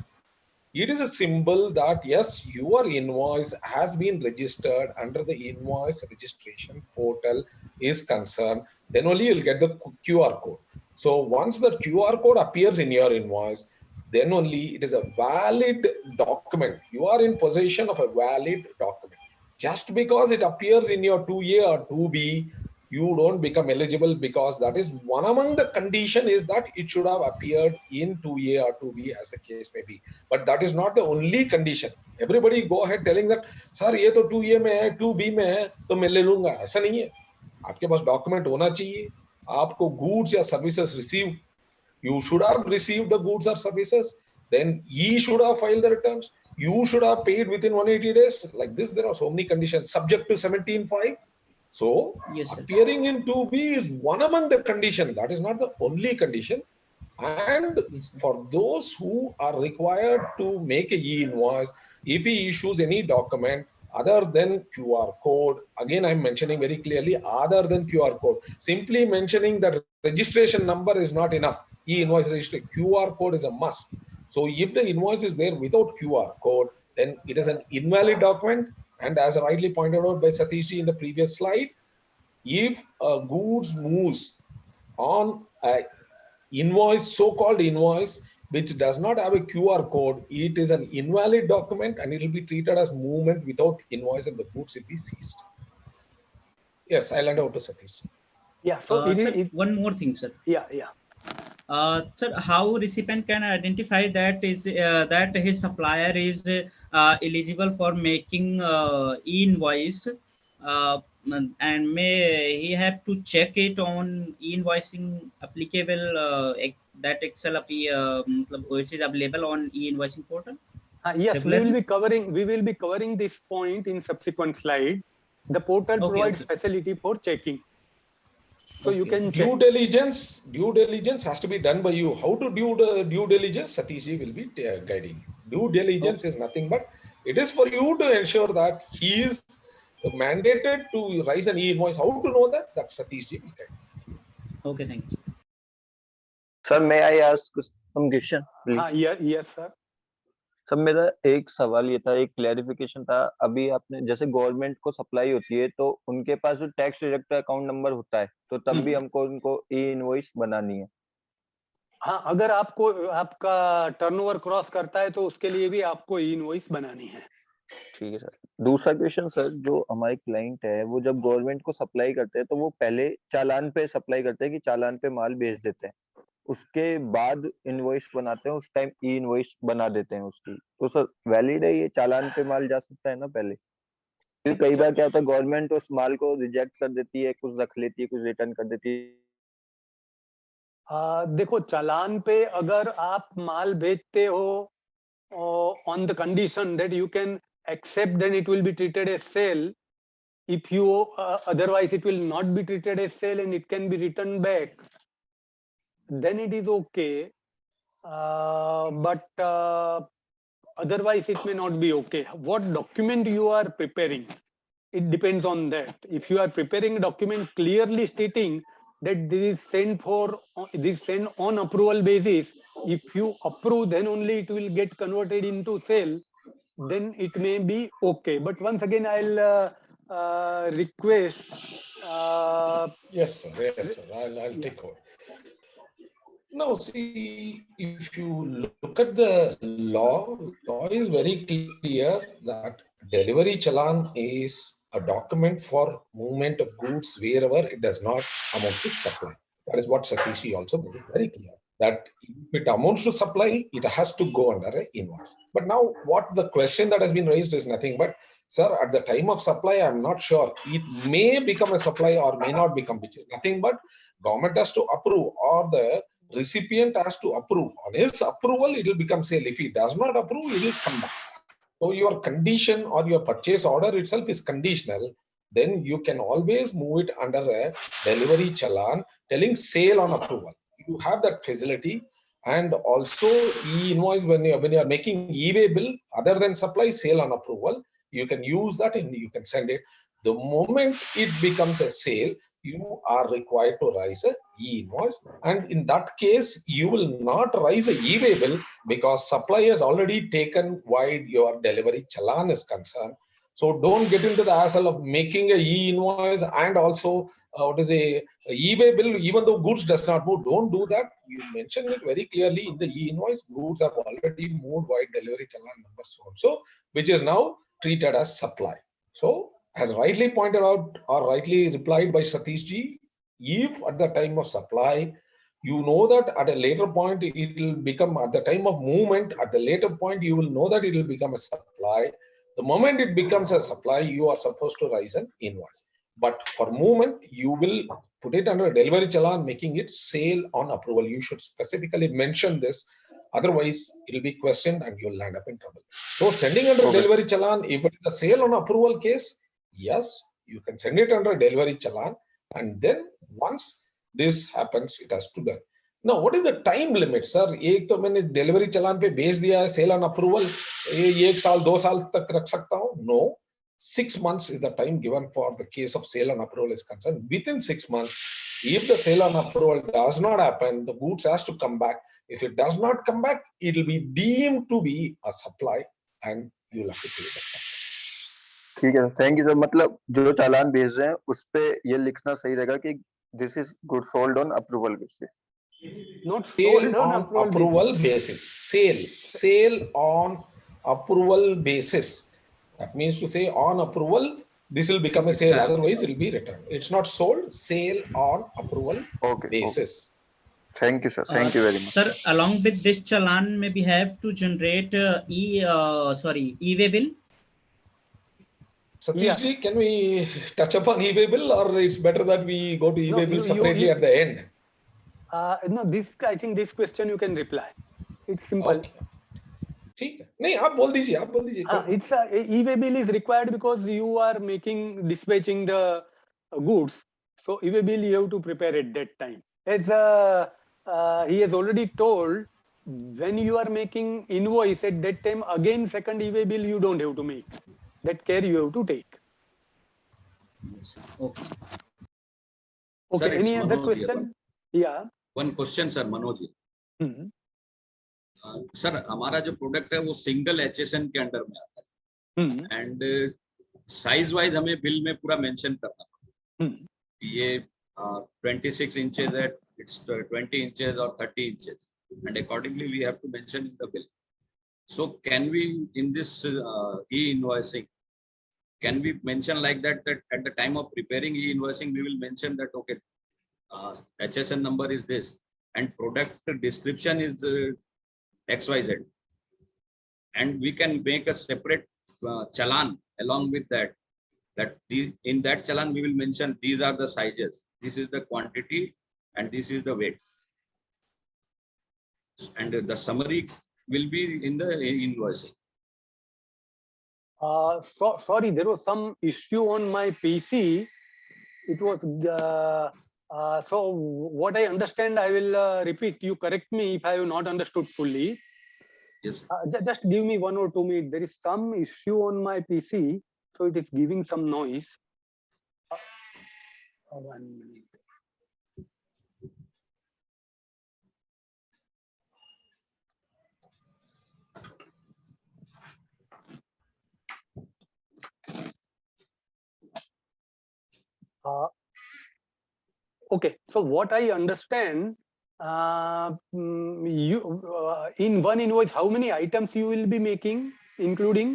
it is a symbol that yes, your invoice has been registered under the invoice registration portal is concerned, then only you'll get the QR code. So once the QR code appears in your invoice, then only it is a valid document. You are in possession of a valid document. Just because it appears in your 2A or 2B, you don't become eligible, because that is one among the condition is that it should have appeared in 2A or 2B as the case may be. But that is not the only condition. Everybody go ahead telling that, sir, ये तो 2A में है, 2B में है, तो मैं ले लूंगा. ऐसा नहीं है. आपके पास डॉक्यूमेंट होना चाहिए. आपको goods या services receive. You should have received the goods or services. Then he should have filed the returns. You should have paid within 180 days. Like this, there are so many conditions subject to 17(5). So Yes, sir. appearing in 2B is one among the condition. That is not the only condition. And Yes, sir. for those who are required to make a e-invoice, if he issues any document other than QR code, again I'm mentioning very clearly, other than QR code, simply mentioning that registration number is not enough. E-invoice registration, QR code is a must. So if the invoice is there without QR code, then it is an invalid document. And as rightly pointed out by Satish ji in the previous slide, if a goods moves on a invoice, so-called invoice, which does not have a QR code, it is an invalid document and it will be treated as movement without invoice and the goods will be seized. Yes, I'll hand over to Satish. Yeah. So Sir, one more thing, sir. yeah. Sir, how recipient can identify that that his supplier is eligible for making e-invoice, and may he have to check it on e-invoicing applicable that Excel which is available on e-invoicing portal? Yes, we will be covering this point in subsequent slide. The portal provides facility for checking. So you can check. Due diligence has to be done by you. How to do the due diligence? Satish ji will be guiding. Due diligence is nothing but it is for you to ensure that he is mandated to raise an e-invoice. How to know that? That's Satish ji will guide. Okay, thank you. Sir, may I ask some question, please? Yes, sir. Sir मेरा एक सवाल ये था, एक clarification था. अभी आपने जैसे गवर्नमेंट को सप्लाई होती है तो उनके पास जो टैक्स डिडक्ट अकाउंट नंबर होता है, तो तब भी हमको उनको ई इनवॉइस बनानी है. हाँ, अगर आपका टर्नओवर क्रॉस करता है तो उसके लिए भी आपको ई इनवॉइस बनानी है. ठीक है सर. दूसरा क्वेश्चन सर, जो हमारे क्लाइंट है वो जब गवर्नमेंट को सप्लाई करते हैं तो वो पहले चालान पे सप्लाई करते हैं कि चालान पे माल भेज देते हैं, उसके बाद इनवॉइस बनाते हैं, उस टाइम ई इनवॉइस बना देते हैं उसकी. तो सर वैलिड है ये? चालान पे माल जा सकता है ना पहले? क्योंकि कई बार क्या होता है गवर्नमेंट उस माल को रिजेक्ट कर देती है, कुछ रख लेती है, कुछ रिटर्न कर देती है. देखो, चालान पे अगर आप माल भेजते हो on the condition that you can accept, then it will be treated as sale. If you otherwise it will not be treated as sale and it can be returned back, then it is okay, but otherwise it may not be okay. What document you are preparing, it depends on that. If you are preparing a document clearly stating that this is sent on approval basis, if you approve, then only it will get converted into sale, then it may be okay. But once again, I'll request. Yes, sir. I'll take over. Now, see, if you look at the law is very clear that delivery challan is a document for movement of goods wherever it does not amount to supply. That is what Satish also made it very clear, that if it amounts to supply, it has to go under an invoice. But now what the question that has been raised is nothing but, sir, at the time of supply, I'm not sure. It may become a supply or may not become, which is nothing but government has to approve or the recipient has to approve. On his approval, it will become sale. If he does not approve, it will come back. So your condition or your purchase order itself is conditional. Then you can always move it under a delivery challan telling sale on approval. You have that facility. And also e-invoice, when you are making e-way bill, other than supply, sale on approval, you can use that and you can send it. The moment it becomes a sale, you are required to raise a e-invoice. And in that case, you will not raise a e-way bill because supply has already taken wide your delivery challan is concerned. So don't get into the hassle of making a e-invoice and also what is a e-way bill, even though goods does not move. Don't do that. You mentioned it very clearly in the e-invoice. Goods have already moved wide delivery challan number so, which is now treated as supply. So as rightly pointed out or rightly replied by Satish ji, if at the time of supply, you know that at a later point it will become, at the time of movement, at the later point you will know that it will become a supply. The moment it becomes a supply, you are supposed to raise an invoice. But for movement, you will put it under a delivery challan, making it sale on approval. You should specifically mention this. Otherwise, it will be questioned and you'll land up in trouble. So sending under delivery challan, if it is a sale on approval case, yes, you can send it under delivery challan. And then once this happens, it has to be done. Now, what is the time limit, sir? एक तो मैंने delivery challan पे भेज दिया है, sale on approval, 1 साल 2 साल तक रख सकता हूँ? No. 6 months is the time given for the case of sale on approval is concerned. Within 6 months, if the sale on approval does not happen, the goods has to come back. If it does not come back, it will be deemed to be a supply and you will have to pay the tax. ठीक है, thank you sir. मतलब जो चालान भेज रहे हैं उस पे ये लिखना सही रहेगा कि this is good sold on approval basis, Not Sale sold on approval basis. Sale on approval basis. That means to say on approval, this will become a sale. Otherwise, it will be returned. It's not sold. Sale on approval basis. Thank you sir, thank you very much Sir, along with this challan, may we have to generate e-way bill? Satish ji, can we touch upon e-way bill, or it's better that we go to e-way bill separately at the end? No, this, I think this question you can reply. It's simple. Okay. ठीक है, नहीं आप बोल दीजिए, आप बोल दीजिए. It's e-way bill is required because you are dispatching the goods. So e-way bill you have to prepare at that time. As he has already told, when you are making invoice at that time, again second e-way bill you don't have to make. That care you have to take. Okay. Okay. Sir, Any other Manoj question? Yeah. One question, sir, Manoj. Sir हमारा जो product है वो single HSN के under में आता है and size wise हमें bill में पूरा मेंशन करना पड़ता है। ये 26 इंचेस है, इट्स 20 इंचेस और 30 inches and accordingly we have to mention in the bill. So can we in this e-invoicing can we mention like that at the time of preparing e-invoicing we will mention that okay HSN number is this and product description is XYZ, and we can make a separate challan along with that. In that challan we will mention these are the sizes, this is the quantity, and this is the weight, and the summary will be in the invoicing. Sorry, there was some issue on my PC. It was so what I understand, I will repeat. You correct me if I have not understood fully. Yes. Just give me 1 or 2 minutes. There is some issue on my PC, so it is giving some noise. 1 minute. Okay, so what I understand, you in one invoice, how many items you will be making, including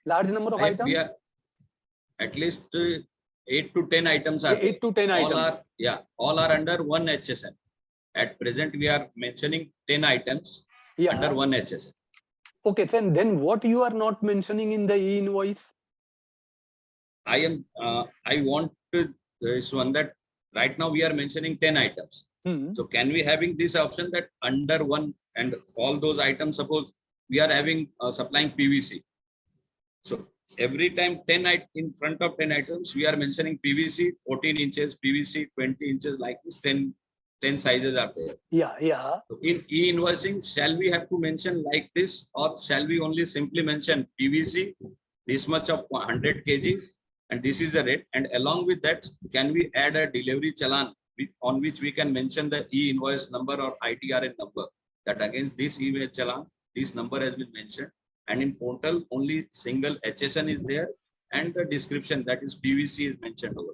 large number of items? We are at least 8 to 10 items are 8 to 10 items. All are under one HSN. At present, we are mentioning 10 items under one HSN. Okay, then what you are not mentioning in the e-invoice? I want this one that right now we are mentioning 10 items. So can we having this option that under one and all those items, suppose we are having supplying PVC. So every time 10 in front of 10 items, we are mentioning PVC 14 inches, PVC 20 inches, like this 10 10 sizes are there. Yeah. So in e-invoicing, shall we have to mention like this, or shall we only simply mention PVC, this much of 100 kgs, and this is the rate, and along with that, can we add a delivery challan on which we can mention the e-invoice number or ITRN number, that against this email challan, this number has been mentioned, and in portal only single HSN is there, and the description, that is PVC, is mentioned over.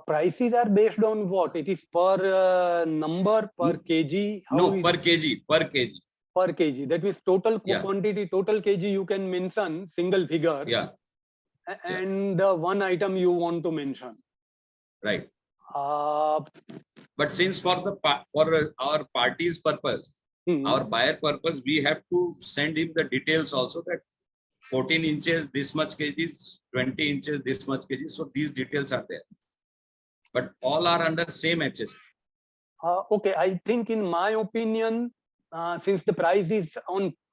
Prices are based on what? It is per number, per kg? Per kg. Per kg. That means total Yeah. quantity, total kg you can mention single figure. Yeah. And one item you want to mention. Right. But since for our party's purpose, our buyer purpose, we have to send him the details also, that 14 inches this much kgs, 20 inches this much kgs. So these details are there, but all are under same HS. Okay, I think in my opinion, since the prices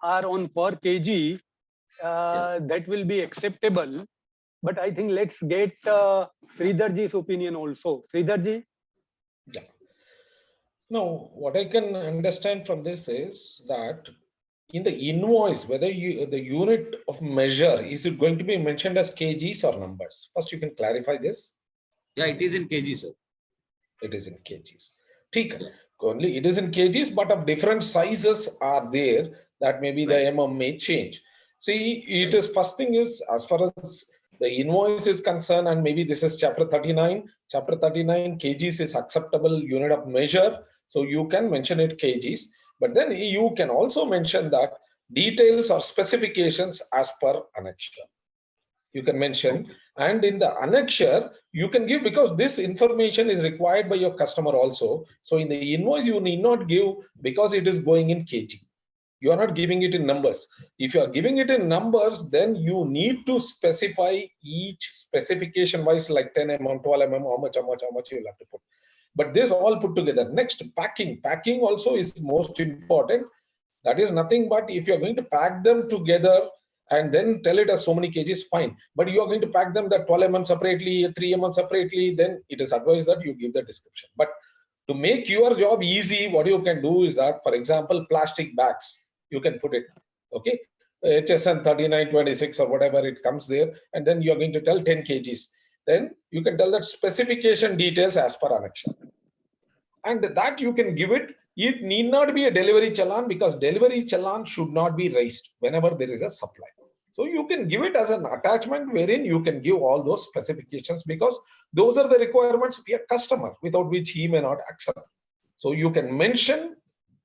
are on per kg, that will be acceptable. But I think let's get Sridharji's opinion also. Sridharji? Yeah. No, what I can understand from this is that in the invoice, whether the unit of measure, is it going to be mentioned as kgs or numbers? First, you can clarify this. Yeah, it is in kgs, sir. It is in kgs. Only it is in kgs, but of different sizes are there, that maybe the MM may change. See, it is first thing is, as far as the invoice is concerned, and maybe this is chapter 39. Chapter 39, kgs is acceptable unit of measure. So you can mention it kgs, but then you can also mention that details or specifications as per annexure. You can mention, and in the annexure, you can give, because this information is required by your customer also. So in the invoice, you need not give because it is going in kg. You are not giving it in numbers. If you are giving it in numbers, then you need to specify each specification wise, like 10 mm, 12 mm, how much you will have to put. But this all put together. Next, packing. Packing also is most important. That is nothing but if you're going to pack them together and then tell it as so many kgs, fine. But you are going to pack them that 12 mm separately, 3 mm separately, then it is advised that you give the description. But to make your job easy, what you can do is that, for example, plastic bags, you can put it, okay, HSN 3926 or whatever it comes there, and then you're going to tell 10 kgs. Then you can tell that specification details as per annexure. And that you can give it. It need not be a delivery challan, because delivery challan should not be raised whenever there is a supply. So you can give it as an attachment wherein you can give all those specifications, because those are the requirements of your customer, without which he may not accept. So you can mention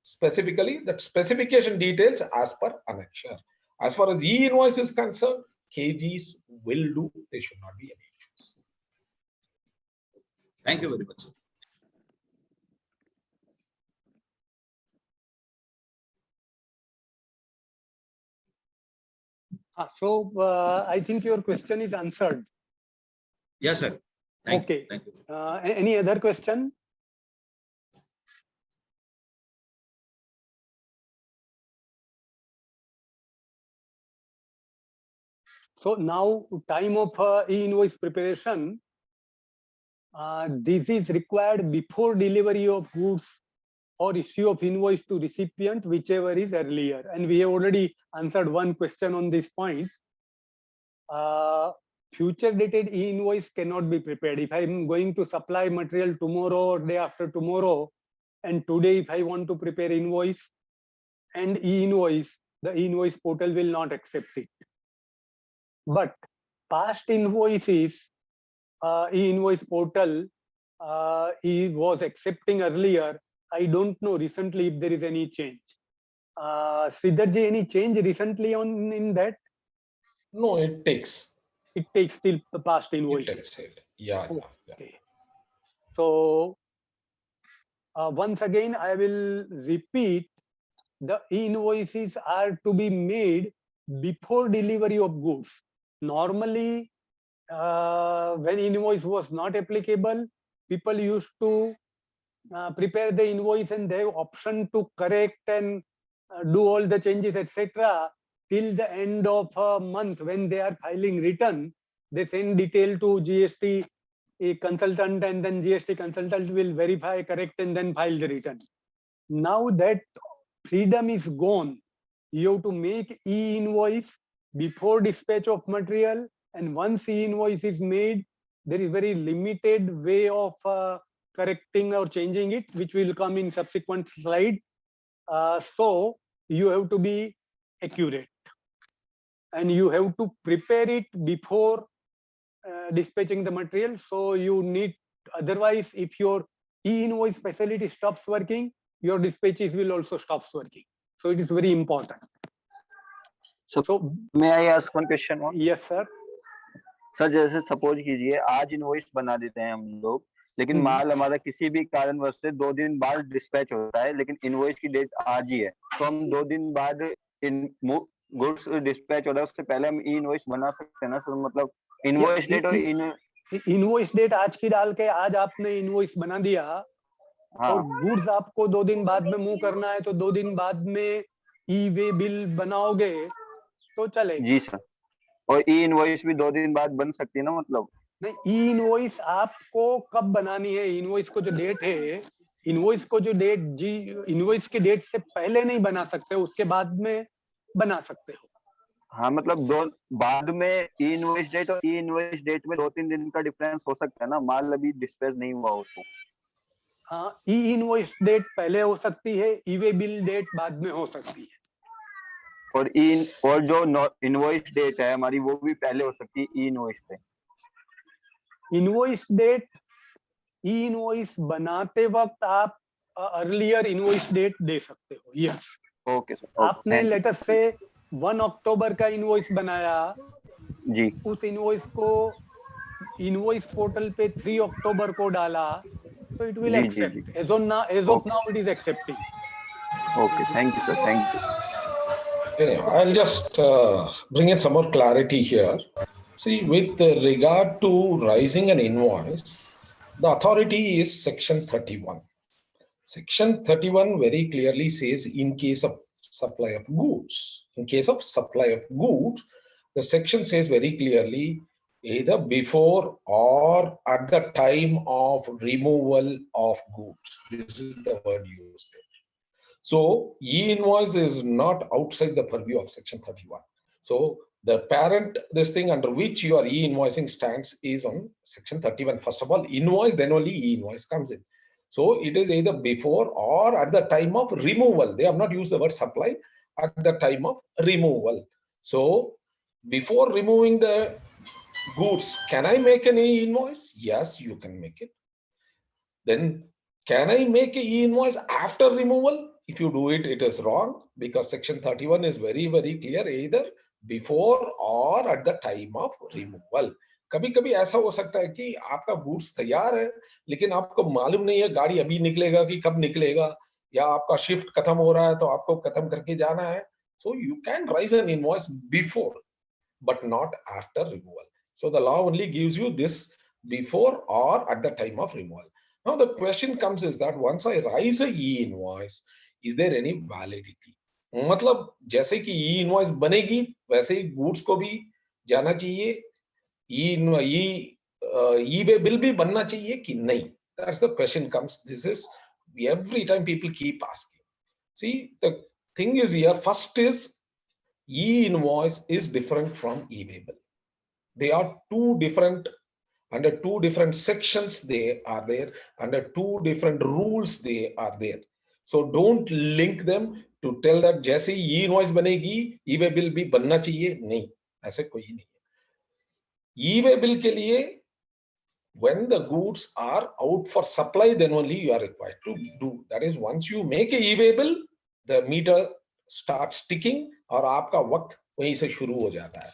specifically that specification details as per annexure. As far as e-invoice is concerned, kgs will do. There should not be any issues. Thank you very much. So I think your question is answered. Yes, sir. Thank you. Thank you. Any other question? So now, time of e-invoice preparation, this is required before delivery of goods or issue of invoice to recipient, whichever is earlier. And we have already answered one question on this point. Future dated e-invoice cannot be prepared. If I'm going to supply material tomorrow or day after tomorrow, and today if I want to prepare invoice and e-invoice, the e-invoice portal will not accept it. But past invoices, e-invoice portal he was accepting earlier. I don't know recently if there is any change. Sridharji, any change recently in that? No, it takes. It takes till the past invoice. It takes it. Yeah, okay. Yeah. So once again, I will repeat, the invoices are to be made before delivery of goods. Normally, when invoice was not applicable, people used to prepare the invoice and they have option to correct and do all the changes, etc. till the end of a month when they are filing return. They send detail to GST a consultant and then GST consultant will verify, correct, and then file the return. Now that freedom is gone, you have to make e-invoice before dispatch of material, and once e-invoice is made, there is very limited way of correcting or changing it, which will come in subsequent slide. So you have to be accurate, and you have to prepare it before dispatching the material. So you need, otherwise if your e-invoice facility stops working, your dispatches will also stop working. So it is very important. So may I ask one question? Yes sir. Sir जैसे suppose कीजिए आज invoice बना देते हैं हम लोग, लेकिन माल हमारा किसी भी कारणवश से 2 दिन बाद डिस्पैच होता है, लेकिन इनवॉइस की डेट आज ही है, तो हम 2 दिन बाद इन गुड्स डिस्पैच हो रहा है उससे पहले हम ई इनवॉइस बना सकते हैं ना सर? मतलब इनवॉइस डेट और इनवॉइस डेट आज की डाल के आज आपने इनवॉइस बना दिया, हाँ, और गुड्स आपको 2 दिन बाद में मूव करना है, तो 2 दिन बाद में ई वे बिल बनाओगे तो चलेगा। जी सर, और ई इनवॉइस भी 2 दिन बाद बन सकती है ना? मतलब नहीं, ई इनवॉइस आपको कब बनानी है? इनवॉइस को जो डेट है, इनवॉइस को जो डेट जी इनवॉइस की डेट से पहले नहीं बना सकते, उसके बाद में बना सकते हो। हाँ, मतलब दो बाद में ई इनवॉइस डेट और ई इनवॉइस डेट में 2-3 दिन का डिफरेंस हो सकता है ना, माल अभी डिस्पैच नहीं हुआ हो तो। हाँ, ई इनवॉइस डेट पहले हो सकती है, ई वे बिल डेट बाद में हो सकती है। और जो इनवॉइस डेट है हमारी वो भी पहले हो सकती है ई इनवॉइस से। इनवॉइस डेट ई इनवॉइस बनाते वक्त आप अर्लियर इनवॉइस डेट दे सकते हो। Yes, okay sir. आपने लेटर से 1 अक्टूबर का इनवॉइस बनाया जी, उस इनवॉइस को इनवॉइस पोर्टल पे 3 अक्टूबर को डाला तो it will accept. As of now it is accepting. Okay, thank you sir, thank you. I'll just bring in some more clarity here. See, with regard to raising an invoice, the authority is Section 31. Section 31 very clearly says in case of supply of goods, the section says very clearly either before or at the time of removal of goods. This is the word used there. So e-invoice is not outside the purview of Section 31. So the parent, this thing under which you are e-invoicing stands is on Section 31. First of all, invoice, then only e-invoice comes in. So it is either before or at the time of removal. They have not used the word supply, at the time of removal. So before removing the goods, can I make an e-invoice? Yes, you can make it. Then can I make an e-invoice after removal? If you do it, it is wrong, because Section 31 is very, very clear, either before or at the time of removal. कभी-कभी ऐसा हो सकता है कि आपका goods तैयार है, लेकिन आपको मालूम नहीं है गाड़ी अभी निकलेगा कि कब निकलेगा, या आपका शिफ्ट खत्म हो रहा है तो आपको खत्म करके जाना है. So you can raise an invoice before, but not after removal. So the law only gives you this before or at the time of removal. Now the question comes is that once I raise a e-invoice, is there any validity? मतलब जैसे कि ई invoice बनेगी वैसे ही goods को भी जाना चाहिए, ई way bill भी बनना चाहिए कि नहीं? That's the question comes. This is every time people keep asking. See, the thing is here, first is e invoice is different from e way bill. They are two different, under two different sections they are there, under two different rules they are there. So don't link them to tell that जैसे ई invoice बनेगी ई way bill भी बनना चाहिए, नहीं, ऐसे कोई नहीं है। ई वे बिल के लिए when the goods are out for supply, then only you are required to do. That is, once you make a e-way bill, the meter starts ticking और आपका वक्त वहीं से शुरू हो जाता है.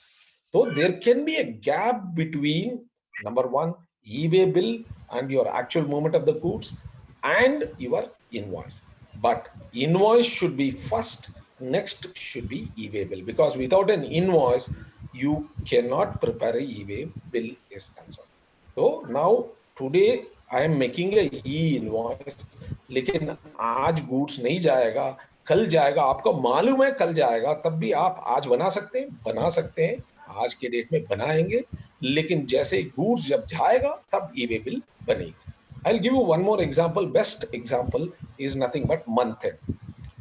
So there can be a gap between number one e-way bill and your actual movement of the goods and your invoice. But invoice should be first, next should be e-way bill, because without an invoice you cannot prepare a e-way bill is concerned. So now today I am making a e-invoice, लेकिन आज goods नहीं जाएगा, कल जाएगा, आपको मालूम है कल जाएगा, तब भी आप आज बना सकते हैं, आज के डेट में बनाएंगे लेकिन जैसे goods जब जाएगा तब e-way bill बनेगी. I'll give you one more example. Best example is nothing but month end.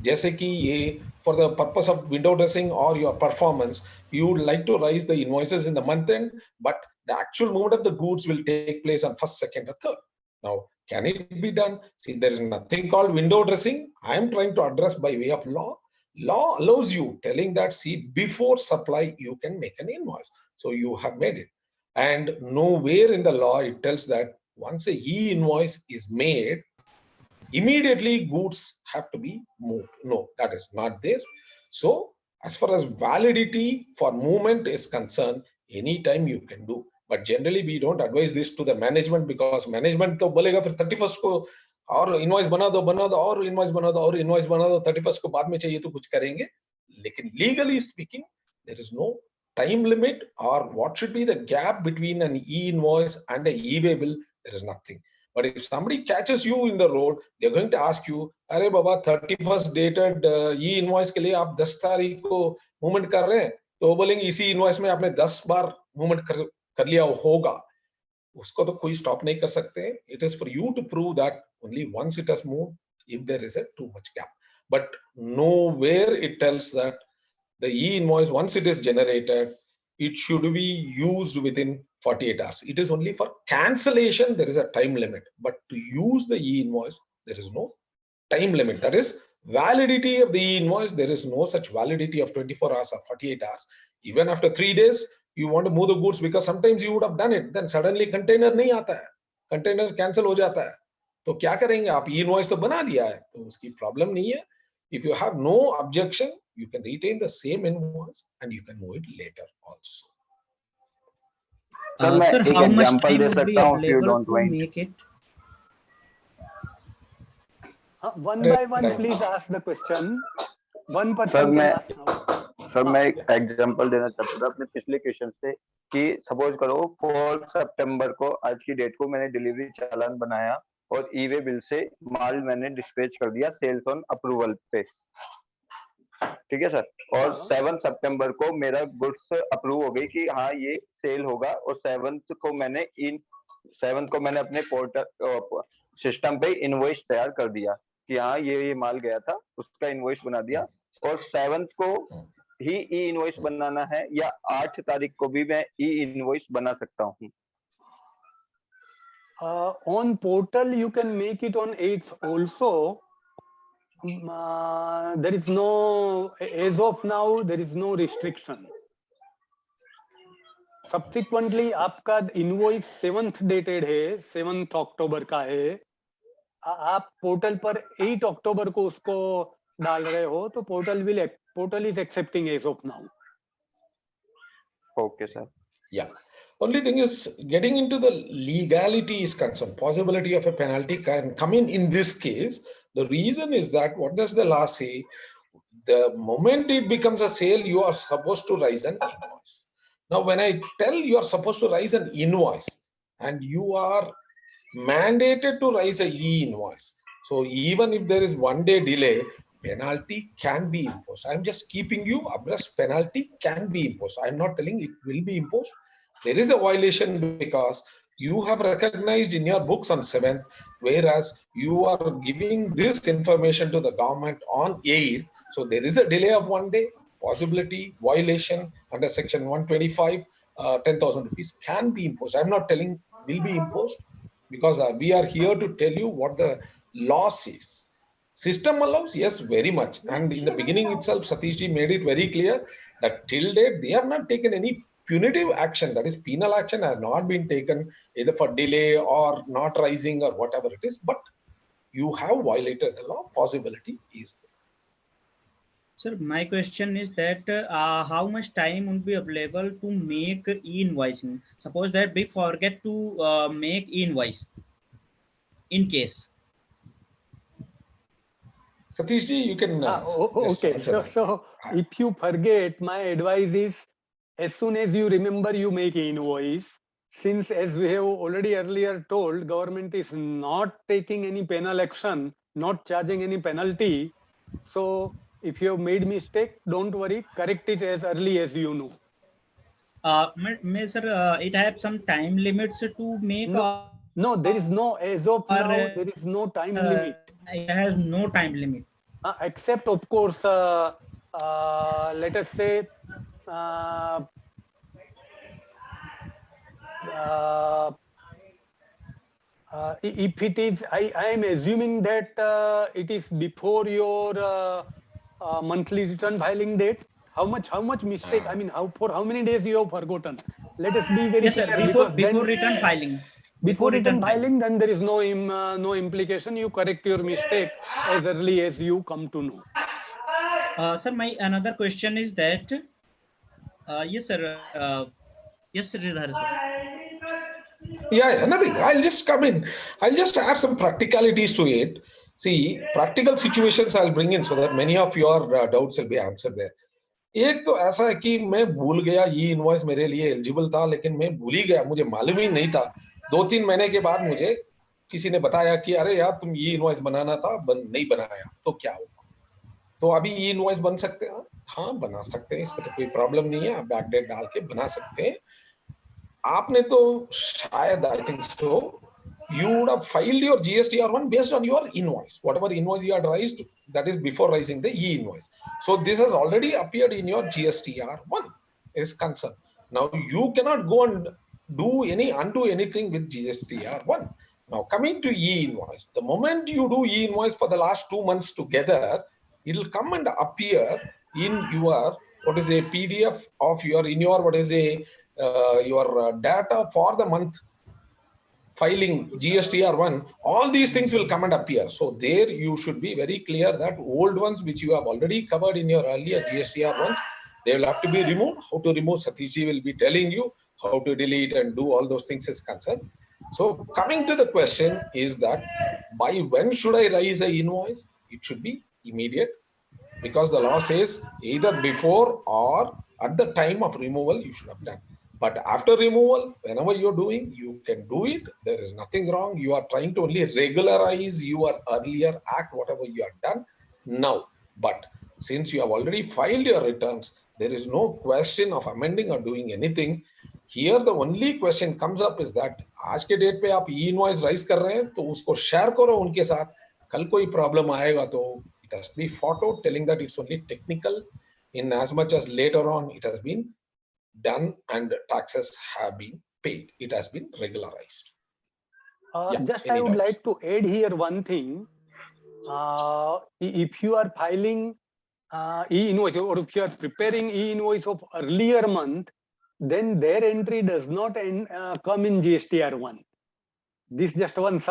जैसे कि ये for the purpose of window dressing or your performance, you would like to raise the invoices in the month end, but the actual movement of the goods will take place on first, second, or third. Now, can it be done? See, there is nothing called window dressing. I am trying to address by way of law. Law allows you, telling that, see, before supply, you can make an invoice. So you have made it. And nowhere in the law, it tells that once a e-invoice is made, immediately goods have to be moved. No, that is not there. So as far as validity for movement is concerned, anytime you can do. But generally we don't advise this to the management, because management तो बोलेगा फिर 31st को और invoice बना दो और invoice बना दो और invoice बना दो, 31st को बाद में चाहिए तो कुछ करेंगे. लेकिन legally speaking, there is no time limit, or what should be the gap between an e-invoice and a e-way bill. There is nothing. But if somebody catches you in the road, they're going to ask you, अरे बाबा 31st dated e-invoice के लिए आप 10 तारीख को movement कर रहे हैं, तो वो बोलेंगे इसी इनवॉइस में आपने 10 बार मूवमेंट कर लिया होगा. उसको तो कोई स्टॉप नहीं कर सकते. It is for you to prove that only once it has moved, if there is a too much gap. But nowhere it tells that the e-invoice, once it is generated, it should be used within 48 hours. It is only for cancellation, there is a time limit. But to use the e-invoice, there is no time limit. That is validity of the e-invoice. There is no such validity of 24 hours or 48 hours. Even after 3 days, you want to move the goods, because sometimes you would have done it. Then suddenly container नहीं आता है, container cancel हो जाता है. तो क्या करेंगे आप? e-invoice तो बना दिया है, तो उसकी problem नहीं है. If you have no objection, you can retain the same invoice and you can move it later also. Sir, how much time would be available to make it? One by one, please ask the question. One person can ask now. Sir मैं एक example देना चाहता था अपने पिछले question से, कि suppose करो 4 सितंबर को, आज की डेट को मैंने डिलीवरी चालान बनाया और ई-वे बिल से माल मैंने डिस्पैच कर दिया सेल्स ऑन अप्रूवल पे, ठीक है सर. और 7 सितंबर को मेरा गुड्स अप्रूव हो गई कि हाँ ये सेल होगा, और 7th को मैंने अपने पोर्टल सिस्टम पे इनवॉइस तैयार कर दिया कि हाँ ये माल गया था, उसका इनवॉइस बना दिया. और 7th को ही ई इनवॉइस बनाना है, या 8 तारीख को भी मैं ई इनवॉइस बना सकता हूँ? On portal you can make it on 8th also. There is no, as of now there is no restriction. Subsequently आपका इनवॉइस 7th डेटेड है, 7th अक्टूबर का है, आप पोर्टल पर 8 अक्टूबर को उसको डाल रहे हो, तो portal is accepting as of now. Okay sir. Yeah. Only thing is, getting into the legality is concerned. Possibility of a penalty can come in this case. The reason is that, what does the law say? The moment it becomes a sale, you are supposed to raise an invoice. Now, when I tell you are supposed to raise an invoice, and you are mandated to raise a e-invoice, so even if there is 1 day delay, penalty can be imposed. I'm just keeping you abreast. Penalty can be imposed. I'm not telling it will be imposed. There is a violation because you have recognized in your books on 7th, whereas you are giving this information to the government on 8th. So there is a delay of 1 day. Possibility, violation under section 125, 10,000 rupees can be imposed. I'm not telling will be imposed, because we are here to tell you what the law says. System allows, yes, very much. And in the beginning itself, Satish ji made it very clear that till date, they have not taken any punitive action, that is penal action has not been taken either for delay or not rising or whatever it is, but you have violated the law. Possibility is there. Sir, my question is that how much time would be available to make e-invoicing? Suppose that we forget to make e-invoice in case. Satish ji, you can. Okay, so if you forget, my advice is, as soon as you remember, you make invoice. Since, as we have already earlier told, government is not taking any penal action, not charging any penalty. So if you have made mistake, don't worry, correct it as early as you know. Sir, it have some time limits to make. No, there is no, as of now, there is no time limit. It has no time limit. Except, of course, let us say, if it is, I am assuming that it is before your monthly return filing date. How much mistake? I mean, for how many days you have forgotten? Let us be very clear. Sir, before return filing. Before return filing, then there is no implication. You correct your mistake as early as you come to know. Sir, my another question is that, yes, sir. Yes, Sridhar, sir. Yeah, nothing. I'll just come in. I'll just add some practicalities to it. See, practical situations I'll bring in so that many of your doubts will be answered there. एक तो ऐसा है कि मैं भूल गया ई invoice मेरे लिए एलिजिबल था लेकिन मैं भूल ही गया मुझे मालूम ही नहीं था 2-3 महीने के बाद मुझे किसी ने बताया कि अरे यार तुम ई इनवॉइस बनाना था नहीं बनाया तो क्या होगा तो अभी ई इनवॉइस बन सकते हैं हाँ बना सकते हैं इसमें तो कोई प्रॉब्लम नहीं है आप बैकडेट डाल के बना सकते हैं आपने तो शायद I think so you would have filed your GSTR1 based on your invoice. Whatever invoice you had raised, that is before raising the e-invoice. So this has already appeared in your GSTR1 is concerned. Now you cannot go and undo anything with GSTR1. Now coming to e-invoice, the moment you do e-invoice for the last 2 months together, it will come and appear in your what is a PDF of your your data for the month filing GSTR1, all these things will come and appear. So there you should be very clear that old ones which you have already covered in your earlier GSTR1s, they will have to be removed. How to remove, Satishji will be telling you how to delete and do all those things is concerned. So coming to the question is that by when should I raise an invoice? It should be immediate because the law says either before or at the time of removal you should have done. But after removal, whenever you're doing, you can do it. There is nothing wrong. You are trying to only regularize your earlier act, whatever you have done now. But since you have already filed your returns, there is no question of amending or doing anything. Here, the only question comes up is that आज के date पे आप e-invoice raise कर रहे हैं, तो उसको share करो उनके साथ. कल कोई problem आएगा तो it has to be fought out, telling that it's only technical. In as much as later on it has been done and taxes have been paid. It has been regularized. Just I would like to add here one thing. If you are filing e-invoice or if you are preparing e-invoice of earlier month, then their entry does not come in GSTR1. This just one.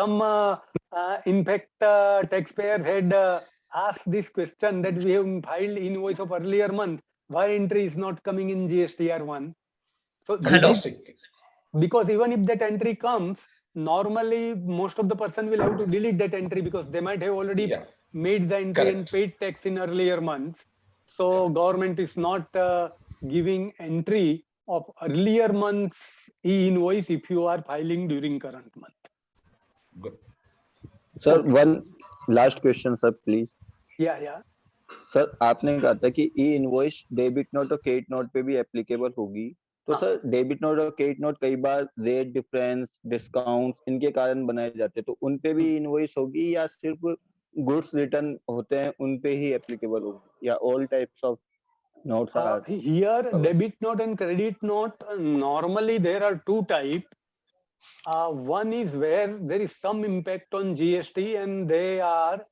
In fact, taxpayers had asked this question that we have filed invoice of earlier month. Why entry is not coming in GSTR1? So because even if that entry comes, normally most of the person will have to delete that entry because they might have already made the entry and paid tax in earlier months. So government is not giving entry of earlier months e-invoice if you are filing during current month. Good. Sir, one last question, sir, please. Yeah. Sir आपने कहा था कि ई invoice debit note और credit note पे भी applicable होगी तो sir debit note और क्रेडिट नोट कई बार रेट डिफरेंस डिस्काउंट्स इनके कारण बनाए जाते हैं तो उन पे भी इनवॉइस होगी या सिर्फ गुड्स रिटर्न होते हैं उन पे ही एप्लीकेबल होगी या all types of notes are here debit note and credit note normally there are two types. One is where there is some impact on GST and they are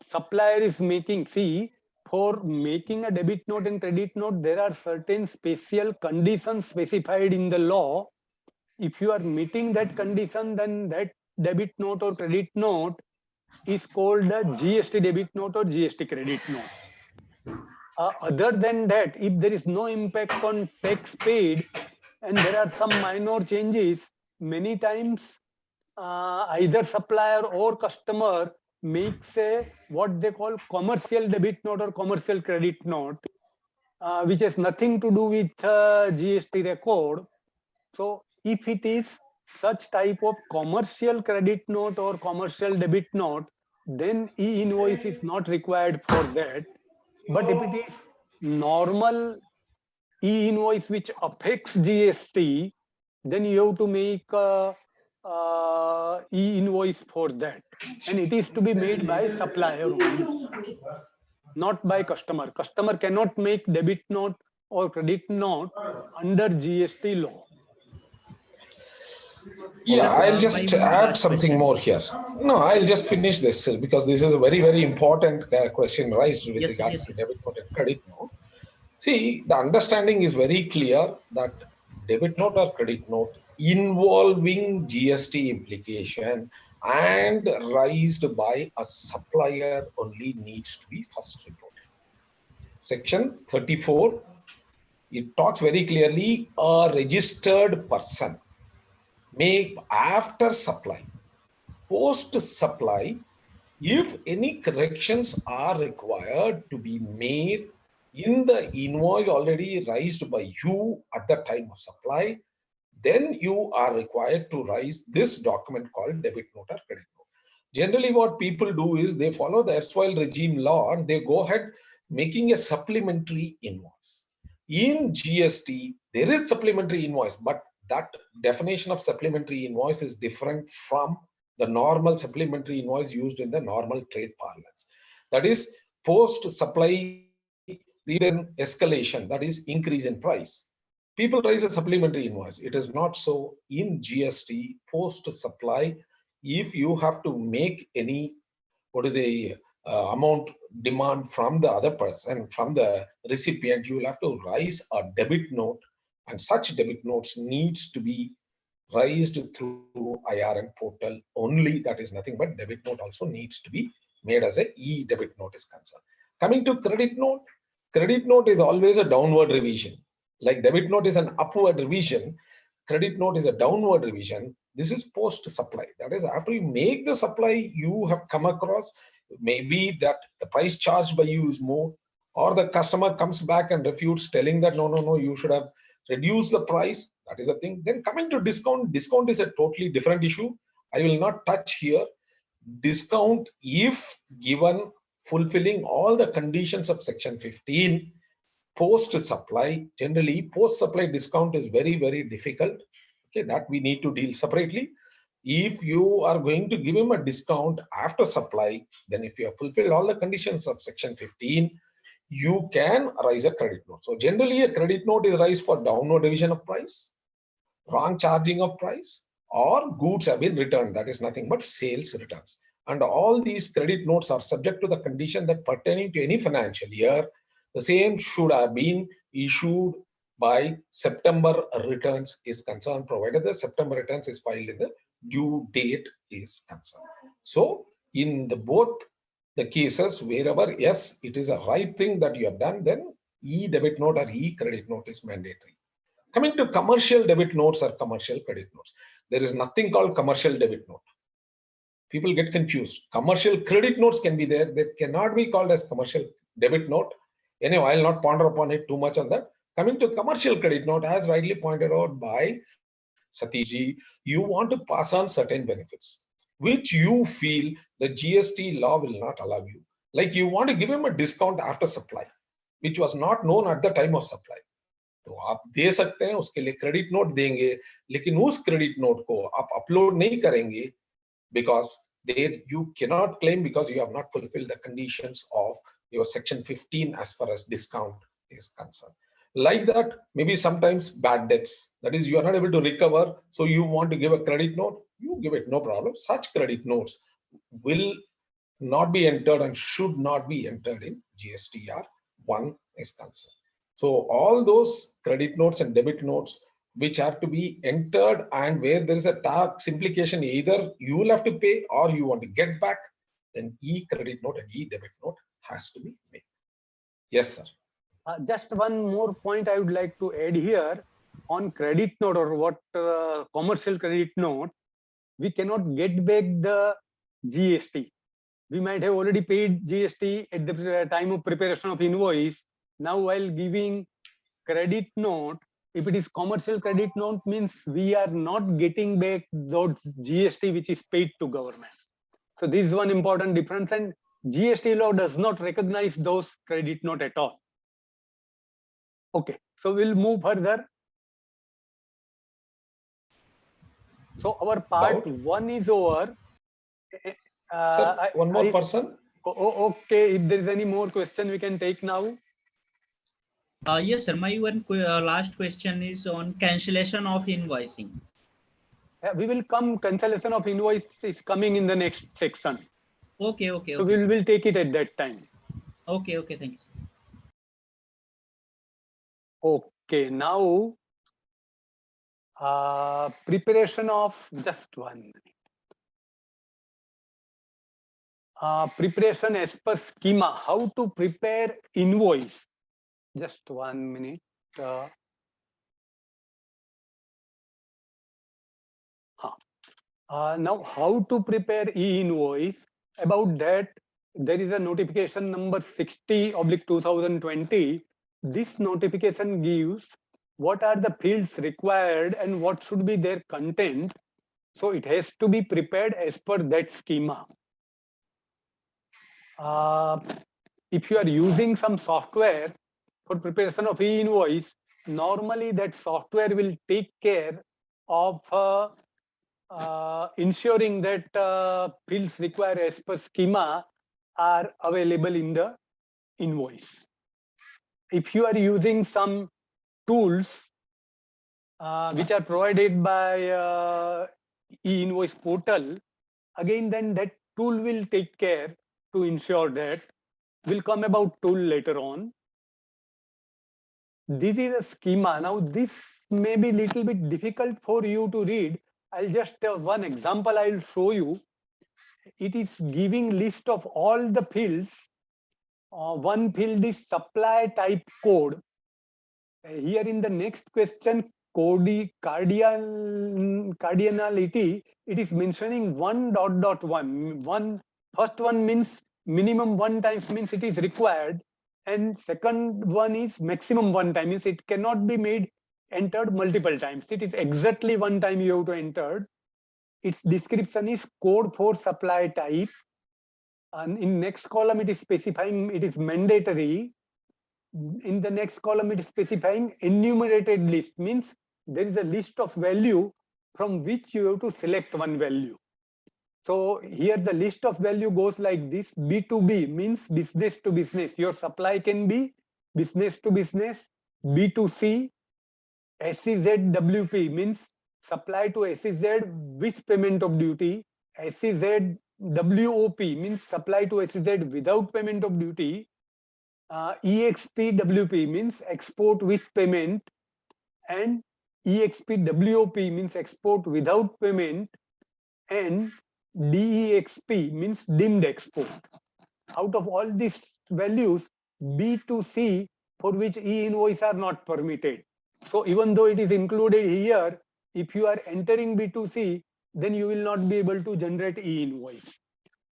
supplier is making, for making a debit note and credit note, there are certain special conditions specified in the law. If you are meeting that condition, then that debit note or credit note is called a GST debit note or GST credit note. Other than that, if there is no impact on tax paid and there are some minor changes, many times either supplier or customer makes a what they call commercial debit note or commercial credit note, which has nothing to do with GST record. So if it is such type of commercial credit note or commercial debit note, then e-invoice is not required for that. But if it is normal e-invoice which affects GST, then you have to make e-invoice for that, and it is to be made by supplier only, not by customer. Customer cannot make debit note or credit note under GST law. Yeah, Sir, I'll just my add last something question. more here. No, I'll just finish this because this is a very, very important question raised with Yes, regard yes. to debit note and credit note. See, the understanding is very clear that debit note or credit note involving GST implication and raised by a supplier only needs to be first reported. Section 34, it talks very clearly, a registered person may, after supply, post supply, if any corrections are required to be made in the invoice already raised by you at the time of supply, then you are required to raise this document called debit note or credit note. Generally, what people do is they follow the erstwhile regime law and they go ahead making a supplementary invoice. In GST, there is supplementary invoice, but that definition of supplementary invoice is different from the normal supplementary invoice used in the normal trade parlance. That is, post-supply escalation, that is increase in price. People raise a supplementary invoice. It is not so in GST post-supply. If you have to make any, what is a amount demand from the other person, from the recipient, you will have to raise a debit note, and such debit notes needs to be raised through IRN portal only. That is nothing but debit note also needs to be made as a e-debit note is concerned. Coming to credit note is always a downward revision. Like debit note is an upward revision, credit note is a downward revision. This is post supply. That is, after you make the supply, you have come across maybe that the price charged by you is more, or the customer comes back and refutes, telling that no, you should have reduced the price. That is a thing. Then coming to discount is a totally different issue. I will not touch here. Discount, if given fulfilling all the conditions of section 15, post supply, generally post supply discount is very, very difficult. Okay, that we need to deal separately. If you are going to give him a discount after supply, then if you have fulfilled all the conditions of section 15, you can raise a credit note. So generally a credit note is raised for downward revision of price, wrong charging of price, or goods have been returned. That is nothing but sales returns. And all these credit notes are subject to the condition that pertaining to any financial year, the same should have been issued by September returns is concerned, provided the September returns is filed in the due date is concerned. So in the both the cases, wherever yes, it is a right thing that you have done, then e-debit note or e-credit note is mandatory. Coming to commercial debit notes or commercial credit notes, there is nothing called commercial debit note. People get confused. Commercial credit notes can be there. They cannot be called as commercial debit note. Anyway, I'll not ponder upon it too much on that. Coming to commercial credit note, as rightly pointed out by Satish ji, you want to pass on certain benefits, which you feel the GST law will not allow you. Like you want to give him a discount after supply, which was not known at the time of supply. तो आप दे सकते हैं, उसके लिए credit note देंगे, लेकिन उस credit note को आप अपलोड नहीं करेंगे, because there you cannot claim because you have not fulfilled the conditions of your section 15 as far as discount is concerned. Like that, maybe sometimes bad debts, that is you are not able to recover, so you want to give a credit note, you give it, no problem. Such credit notes will not be entered and should not be entered in GSTR 1 is concerned. So all those credit notes and debit notes which have to be entered and where there is a tax implication, either you will have to pay or you want to get back, then e-credit note and e-debit note has to be made. Yes, sir. Just one more point I would like to add here on credit note or what commercial credit note, we cannot get back the GST. We might have already paid GST at the time of preparation of invoice. Now, while giving credit note, if it is commercial credit note, means we are not getting back those GST which is paid to government. So this is one important difference, and GST law does not recognize those credit note at all. Okay, so we'll move further. So our part Doubt? 1 is over. Sir, one more person. Okay, if there is any more question, we can take now. Yes, sir. My last question is on cancellation of invoicing. We will come. Cancellation of invoice is coming in the next section. Okay, okay, So okay. we'll take it at that time. Okay, okay. Thank you. Okay, now preparation of just 1 minute. Preparation as per schema. How to prepare invoice? Just 1 minute. Now, how to prepare e-invoice? About that, there is a notification number 60/2020. This notification gives what are the fields required and what should be their content. So it has to be prepared as per that schema. If you are using some software for preparation of e-invoice, normally that software will take care of ensuring that fields required as per schema are available in the invoice. If you are using some tools which are provided by E-Invoice portal, again then that tool will take care to ensure that. We'll come about tool later on. This is a schema. Now this may be little bit difficult for you to read. I'll just one example I'll show you. It is giving list of all the fields. One field is supply type code. Here in the next question, cardinality, it is mentioning 1.1. First one means minimum 1 times means it is required. And second one is maximum 1 time, means it cannot be made entered multiple times. It is exactly 1 time you have to enter. Its description is code for supply type. And in next column, it is specifying it is mandatory. In the next column, it is specifying enumerated list, means there is a list of value from which you have to select one value. So here the list of value goes like this. B2B means business to business. Your supply can be business to business. B2C, SEZWP means supply to SEZ with payment of duty. SEZWOP means supply to SEZ without payment of duty. EXPWP means export with payment, and EXPWOP means export without payment, and DEXP means deemed export. Out of all these values, B2C, for which e-invoice are not permitted. So even though it is included here, if you are entering B2C, then you will not be able to generate e-invoice.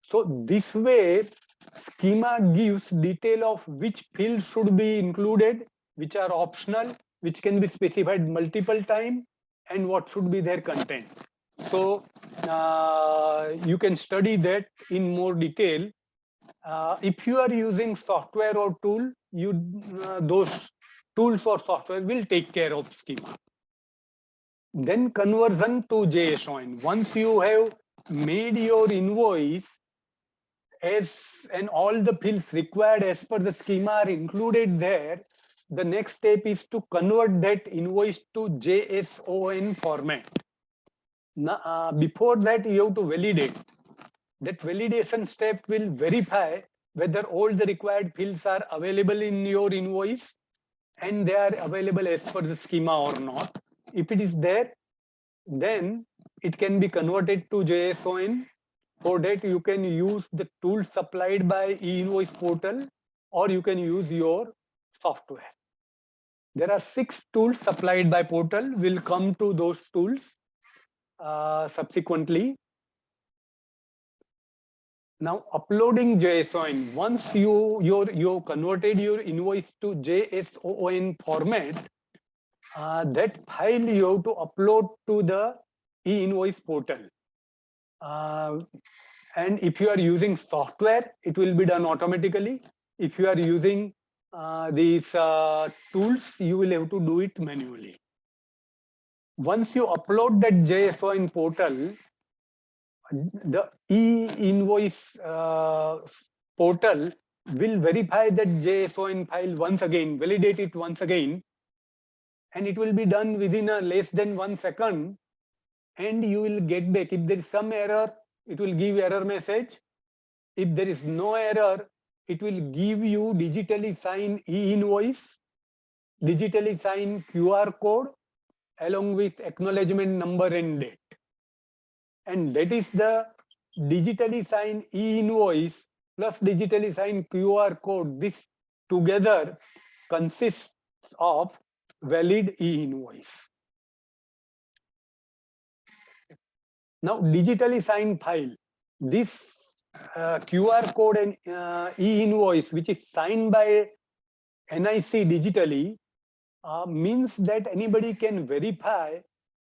So this way, schema gives detail of which fields should be included, which are optional, which can be specified multiple times, and what should be their content. So you can study that in more detail. If you are using software or tool, those tools or software will take care of schema. Then conversion to JSON. Once you have made your invoice, and all the fields required as per the schema are included there, the next step is to convert that invoice to JSON format. Now, before that, you have to validate. That validation step will verify whether all the required fields are available in your invoice and they are available as per the schema or not. If it is there, then it can be converted to JSON. For that, you can use the tools supplied by E-Invoice portal, or you can use your software. There are 6 tools supplied by portal. We'll come to those tools subsequently. Now, uploading JSON. Once you converted your invoice to JSON format, that file you have to upload to the E-Invoice portal. And if you are using software, it will be done automatically. If you are using these tools, you will have to do it manually. Once you upload that JSON portal, the E-Invoice portal will verify that JSON file once again, validate it once again, and it will be done within a less than 1 second, and you will get back. If there is some error, it will give error message. If there is no error, it will give you digitally signed E-Invoice, digitally signed QR code, along with acknowledgement number and date. And that is the digitally signed E-Invoice plus digitally signed QR code. This together consists of valid E-Invoice. Now, digitally signed file. This QR code and E-Invoice, which is signed by NIC digitally, means that anybody can verify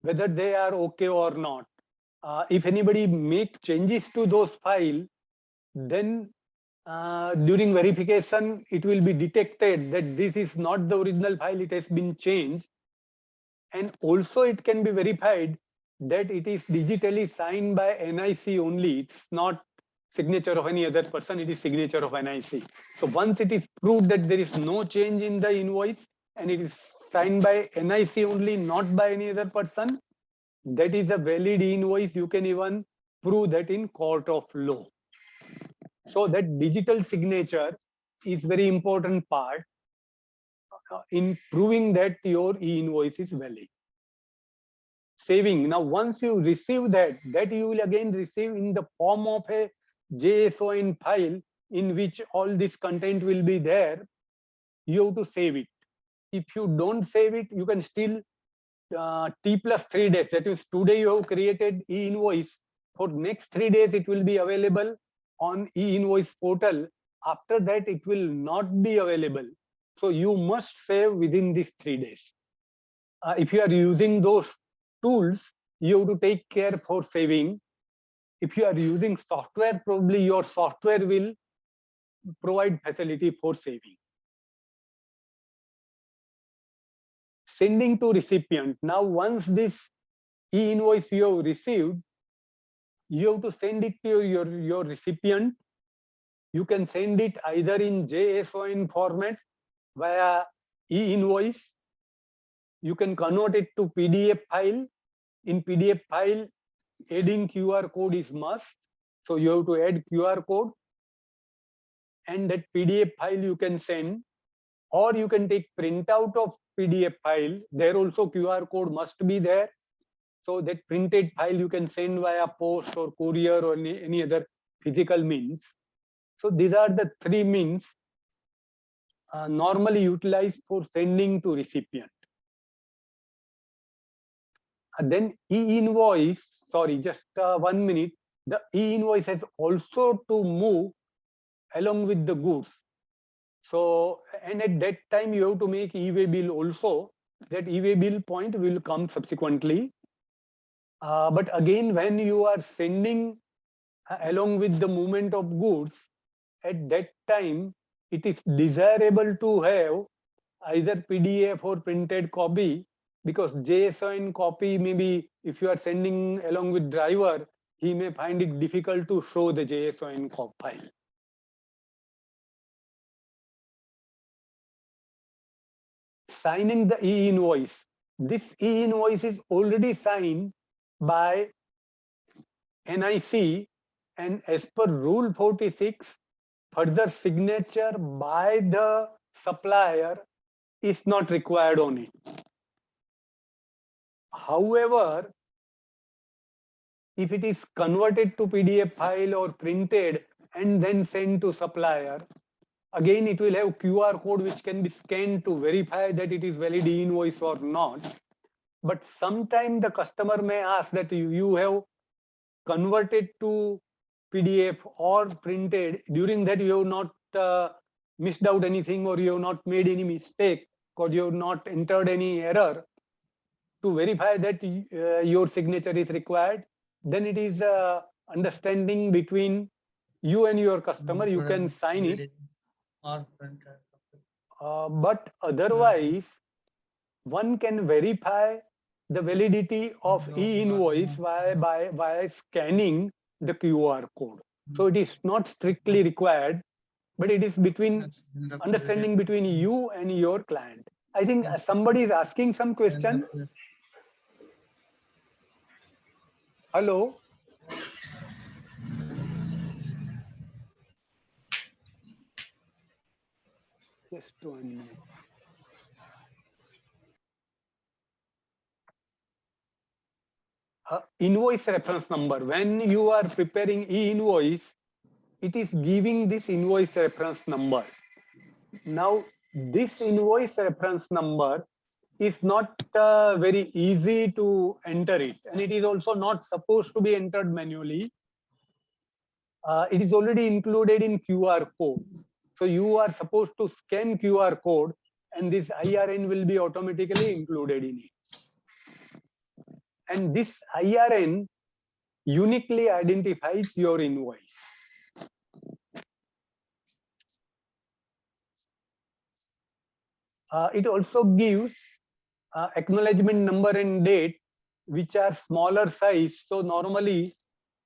whether they are okay or not. If anybody make changes to those files, then during verification, it will be detected that this is not the original file, it has been changed. And also it can be verified that it is digitally signed by NIC only. It's not signature of any other person, it is signature of NIC. So once it is proved that there is no change in the invoice and it is signed by NIC only, not by any other person, that is a valid invoice. You can even prove that in court of law. So that digital signature is very important part in proving that your e-invoice is valid. Saving. Now, once you receive that you will again receive in the form of a JSON file in which all this content will be there. You have to save it. If you don't save it, you can still T+3 days. That is, today you have created e-invoice. For next 3 days, it will be available on e-invoice portal. After that, it will not be available. So you must save within these 3 days. If you are using those tools, you have to take care for saving. If you are using software, probably your software will provide facility for saving. Sending to recipient. Now, once this e-invoice you have received, you have to send it to your recipient. You can send it either in JSON format via e-invoice. You can convert it to PDF file. In PDF file, adding QR code is must. So you have to add QR code. And that PDF file you can send. Or you can take printout of PDF file. There also QR code must be there. So that printed file you can send via post or courier or any other physical means. So these are the 3 means normally utilized for sending to recipient. And then e-invoice, sorry, just 1 minute. The e-invoice has also to move along with the goods. So, and at that time you have to make e-way bill also. That e-way bill point will come subsequently. But again, when you are sending along with the movement of goods, at that time, it is desirable to have either PDF or printed copy, because JSON copy, maybe if you are sending along with driver, he may find it difficult to show the JSON file. Signing the e-invoice. This e-invoice is already signed by NIC, and as per Rule 46, further signature by the supplier is not required on it. However, if it is converted to PDF file or printed and then sent to supplier, again it will have QR code which can be scanned to verify that it is valid invoice or not. But sometimes the customer may ask that you have converted to PDF or printed, during that you have not missed out anything, or you have not made any mistake, or you have not entered any error. To verify that your signature is required, then it is understanding between you and your customer. You can sign it. But otherwise, one can verify the validity of e-invoice via scanning the QR code. So it is not strictly required, but it is between understanding between you and your client. I think somebody is asking some question. Hello. Just 1 minute. Invoice reference number. When you are preparing e-invoice, it is giving this invoice reference number. Now, this invoice reference number is not very easy to enter it, and it is also not supposed to be entered manually. It is already included in QR code. So you are supposed to scan QR code, and this IRN will be automatically included in it. And this IRN uniquely identifies your invoice. It also gives acknowledgement number and date, which are smaller size. So normally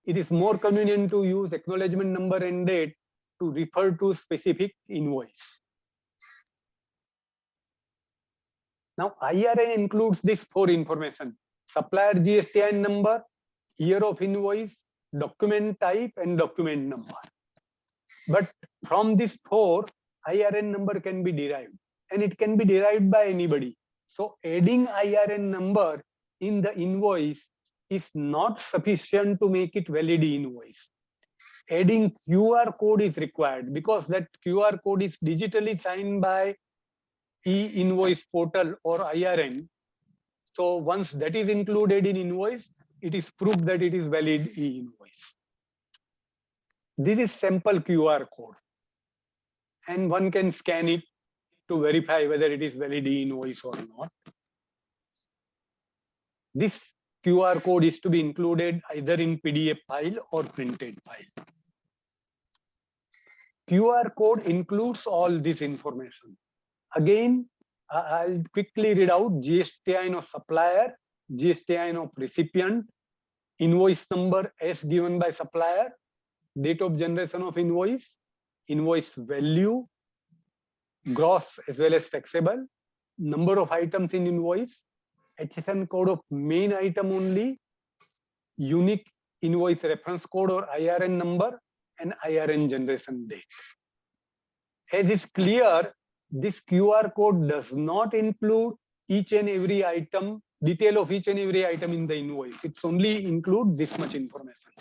it is more convenient to use acknowledgement number and date to refer to specific invoice. Now IRN includes this 4 information: supplier GSTIN number, year of invoice, document type, and document number. But from this 4, IRN number can be derived, and it can be derived by anybody. So adding IRN number in the invoice is not sufficient to make it valid invoice. Adding QR code is required, because that QR code is digitally signed by E-Invoice portal or IRN. So once that is included in invoice, it is proof that it is valid E-Invoice. This is sample QR code, and one can scan it to verify whether it is valid E-Invoice or not. This QR code is to be included either in PDF file or printed file. QR code includes all this information. Again, I'll quickly read out: GSTIN of supplier, GSTIN of recipient, invoice number as given by supplier, date of generation of invoice, invoice value, gross as well as taxable, number of items in invoice, HSN code of main item only, unique invoice reference code or IRN number, and IRN generation date. As is clear, this QR code does not include each and every item, detail of each and every item in the invoice. It only includes this much information.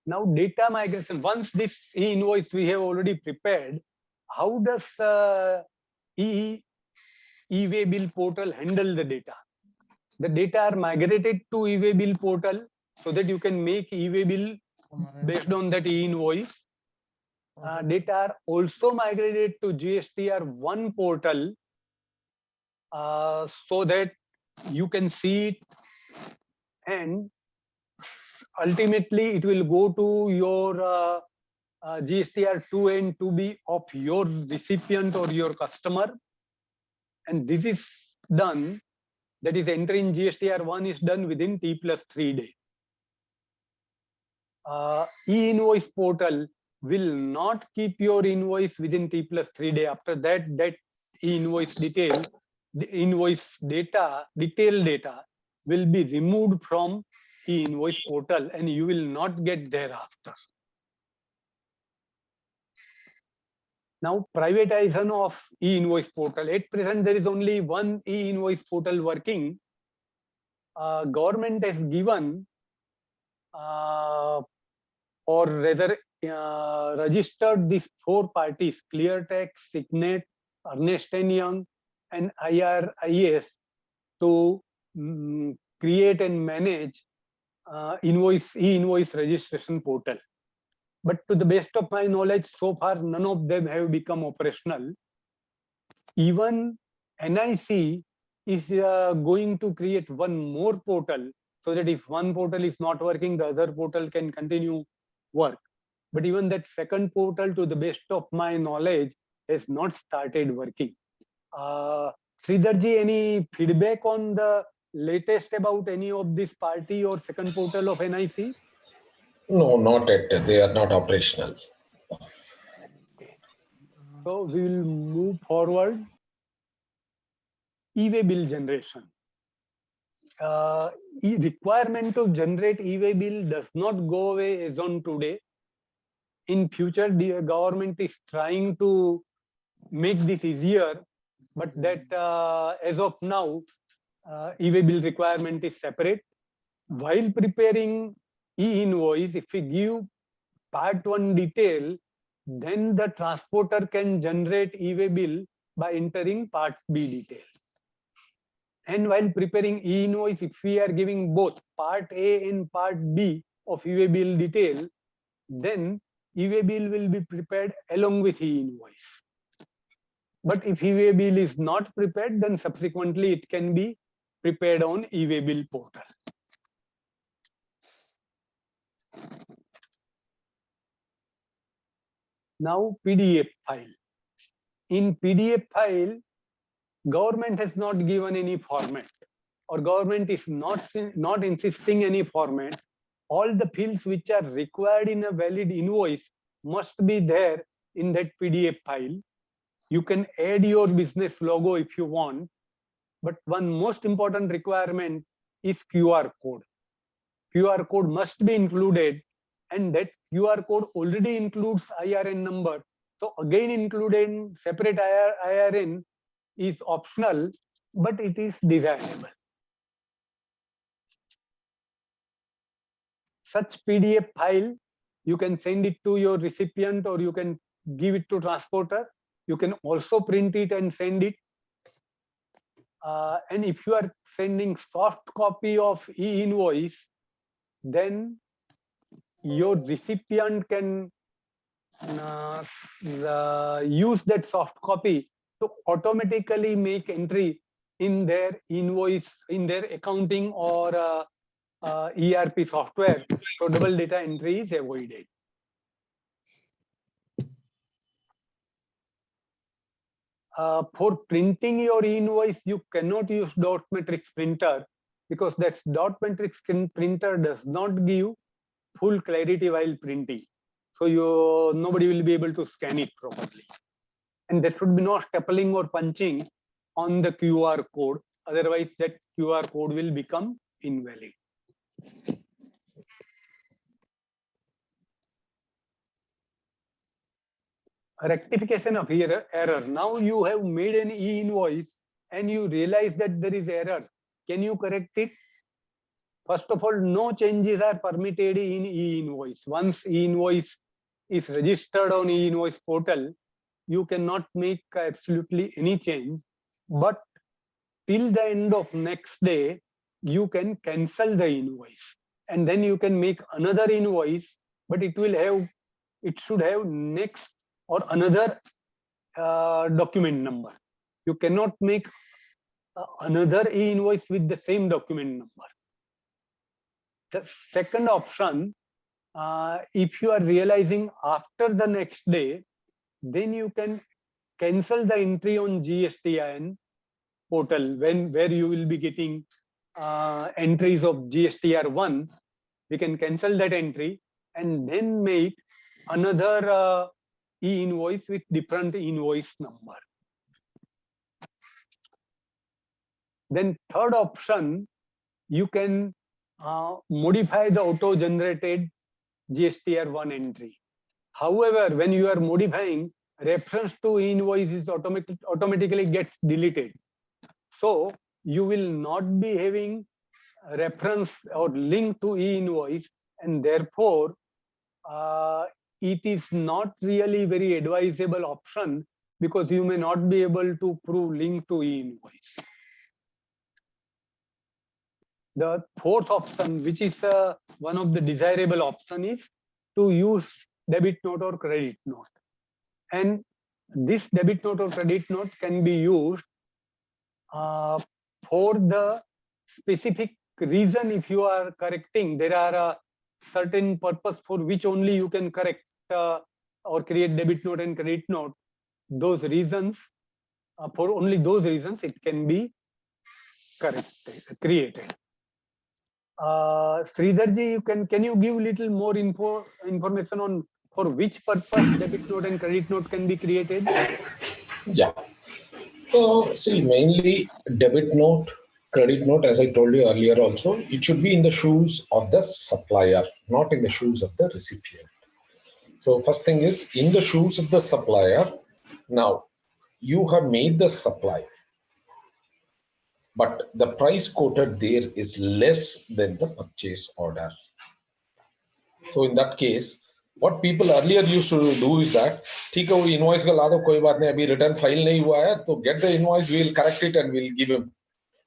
Now data migration. Once this e-invoice we have already prepared, how does e-way bill portal handle the data? The data are migrated to e-way bill portal so that you can make e-way bill based on that e-invoice. Data are also migrated to GSTR1 portal so that you can see it, and ultimately it will go to your GSTR2 and 2B of your recipient or your customer, and this is done, that is entry in GSTR1 is done within T+3 days. E-invoice portal will not keep your invoice within T+3 days. After that, that e-invoice detail, the invoice data, detailed data will be removed from E-Invoice portal, and you will not get thereafter. Now, privatization of E-Invoice portal. At present, there is only one E-Invoice portal working. Government has given, or rather registered these 4 parties: ClearTax, Signet, Ernst & Young, and IRIS to create and manage e-invoice registration portal. But to the best of my knowledge, so far none of them have become operational. Even NIC is going to create one more portal, so that if one portal is not working, the other portal can continue work. But even that second portal, to the best of my knowledge, has not started working. Sridharji, any feedback on the latest about any of this party or second portal of NIC? No, not yet. They are not operational. Okay. So we will move forward. E-way bill generation. Requirement to generate e-way bill does not go away as on today. In future, the government is trying to make this easier, but that as of now, e-way bill requirement is separate. While preparing e-invoice, if we give part 1 detail, then the transporter can generate e-way bill by entering part B detail. And while preparing e-invoice, if we are giving both part A and part B of e-way bill detail, then e-way bill will be prepared along with e-invoice. But if e-way bill is not prepared, then subsequently it can be prepared on e-way bill portal. Now PDF file. In PDF file, government has not given any format, or government is not insisting any format. All the fields which are required in a valid invoice must be there in that PDF file. You can add your business logo if you want, but one most important requirement is QR code. QR code must be included, and that QR code already includes IRN number. So again, including separate IRN is optional, but it is desirable. Such PDF file, you can send it to your recipient, or you can give it to transporter. You can also print it and send it. And if you are sending soft copy of e-invoice, then your recipient can use that soft copy to automatically make entry in their invoice, in their accounting or ERP software. So double data entry is avoided. For printing your invoice, you cannot use dot matrix printer, because that dot matrix printer does not give full clarity while printing. So nobody will be able to scan it properly. And there should be no stapling or punching on the QR code. Otherwise, that QR code will become invalid. Rectification of error. Now you have made an e-invoice and you realize that there is error. Can you correct it? First of all, no changes are permitted in e-invoice. Once e-invoice is registered on e-invoice portal, you cannot make absolutely any change. But till the end of next day, you can cancel the invoice, and then you can make another invoice, but it should have next or another document number. You cannot make another e-invoice with the same document number. The second option, if you are realizing after the next day, then you can cancel the entry on GSTIN portal where you will be getting entries of GSTR1. We can cancel that entry and then make another e-invoice with different invoice number. Then third option, you can modify the auto-generated GSTR1 entry. However, when you are modifying, reference to e-invoice is automatically gets deleted. So you will not be having a reference or link to e-invoice, and therefore it is not really very advisable option, because you may not be able to prove link to e-invoice. The fourth option, which is one of the desirable option, is to use debit note or credit note. And this debit note or credit note can be used for the specific reason. If you are correcting, there are certain purpose for which only you can correct or create debit note and credit note, those reasons, for only those reasons it can be created. Sridharji, can you give little more information on for which purpose debit note and credit note can be created? Yeah. So see, mainly debit note, credit note, as I told you earlier also, it should be in the shoes of the supplier, not in the shoes of the recipient. So first thing is in the shoes of the supplier. Now you have made the supply, but the price quoted there is less than the purchase order. So in that case, what people earlier used to do is that, ठीक है वो invoice का ला दो कोई बात नहीं अभी return file नहीं हुआ है तो get the invoice, we'll correct it and we'll give him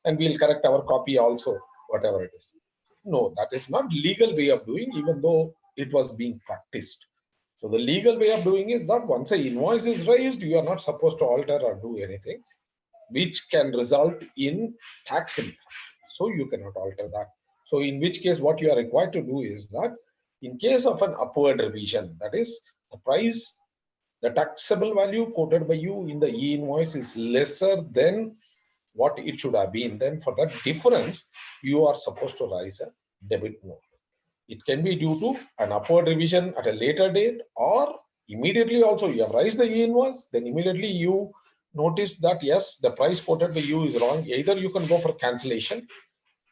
and we'll correct our copy also, whatever it is. No, that is not legal way of doing, even though it was being practiced. So the legal way of doing is that once an invoice is raised, you are not supposed to alter or do anything, which can result in tax impact. So you cannot alter that. So in which case, what you are required to do is that in case of an upward revision, that is the price, the taxable value quoted by you in the e-invoice is lesser than what it should have been, then for that difference, you are supposed to raise a debit note. It can be due to an upward revision at a later date, or immediately also you have raised the e-invoice, then immediately you notice that yes, the price quoted by you is wrong. Either you can go for cancellation,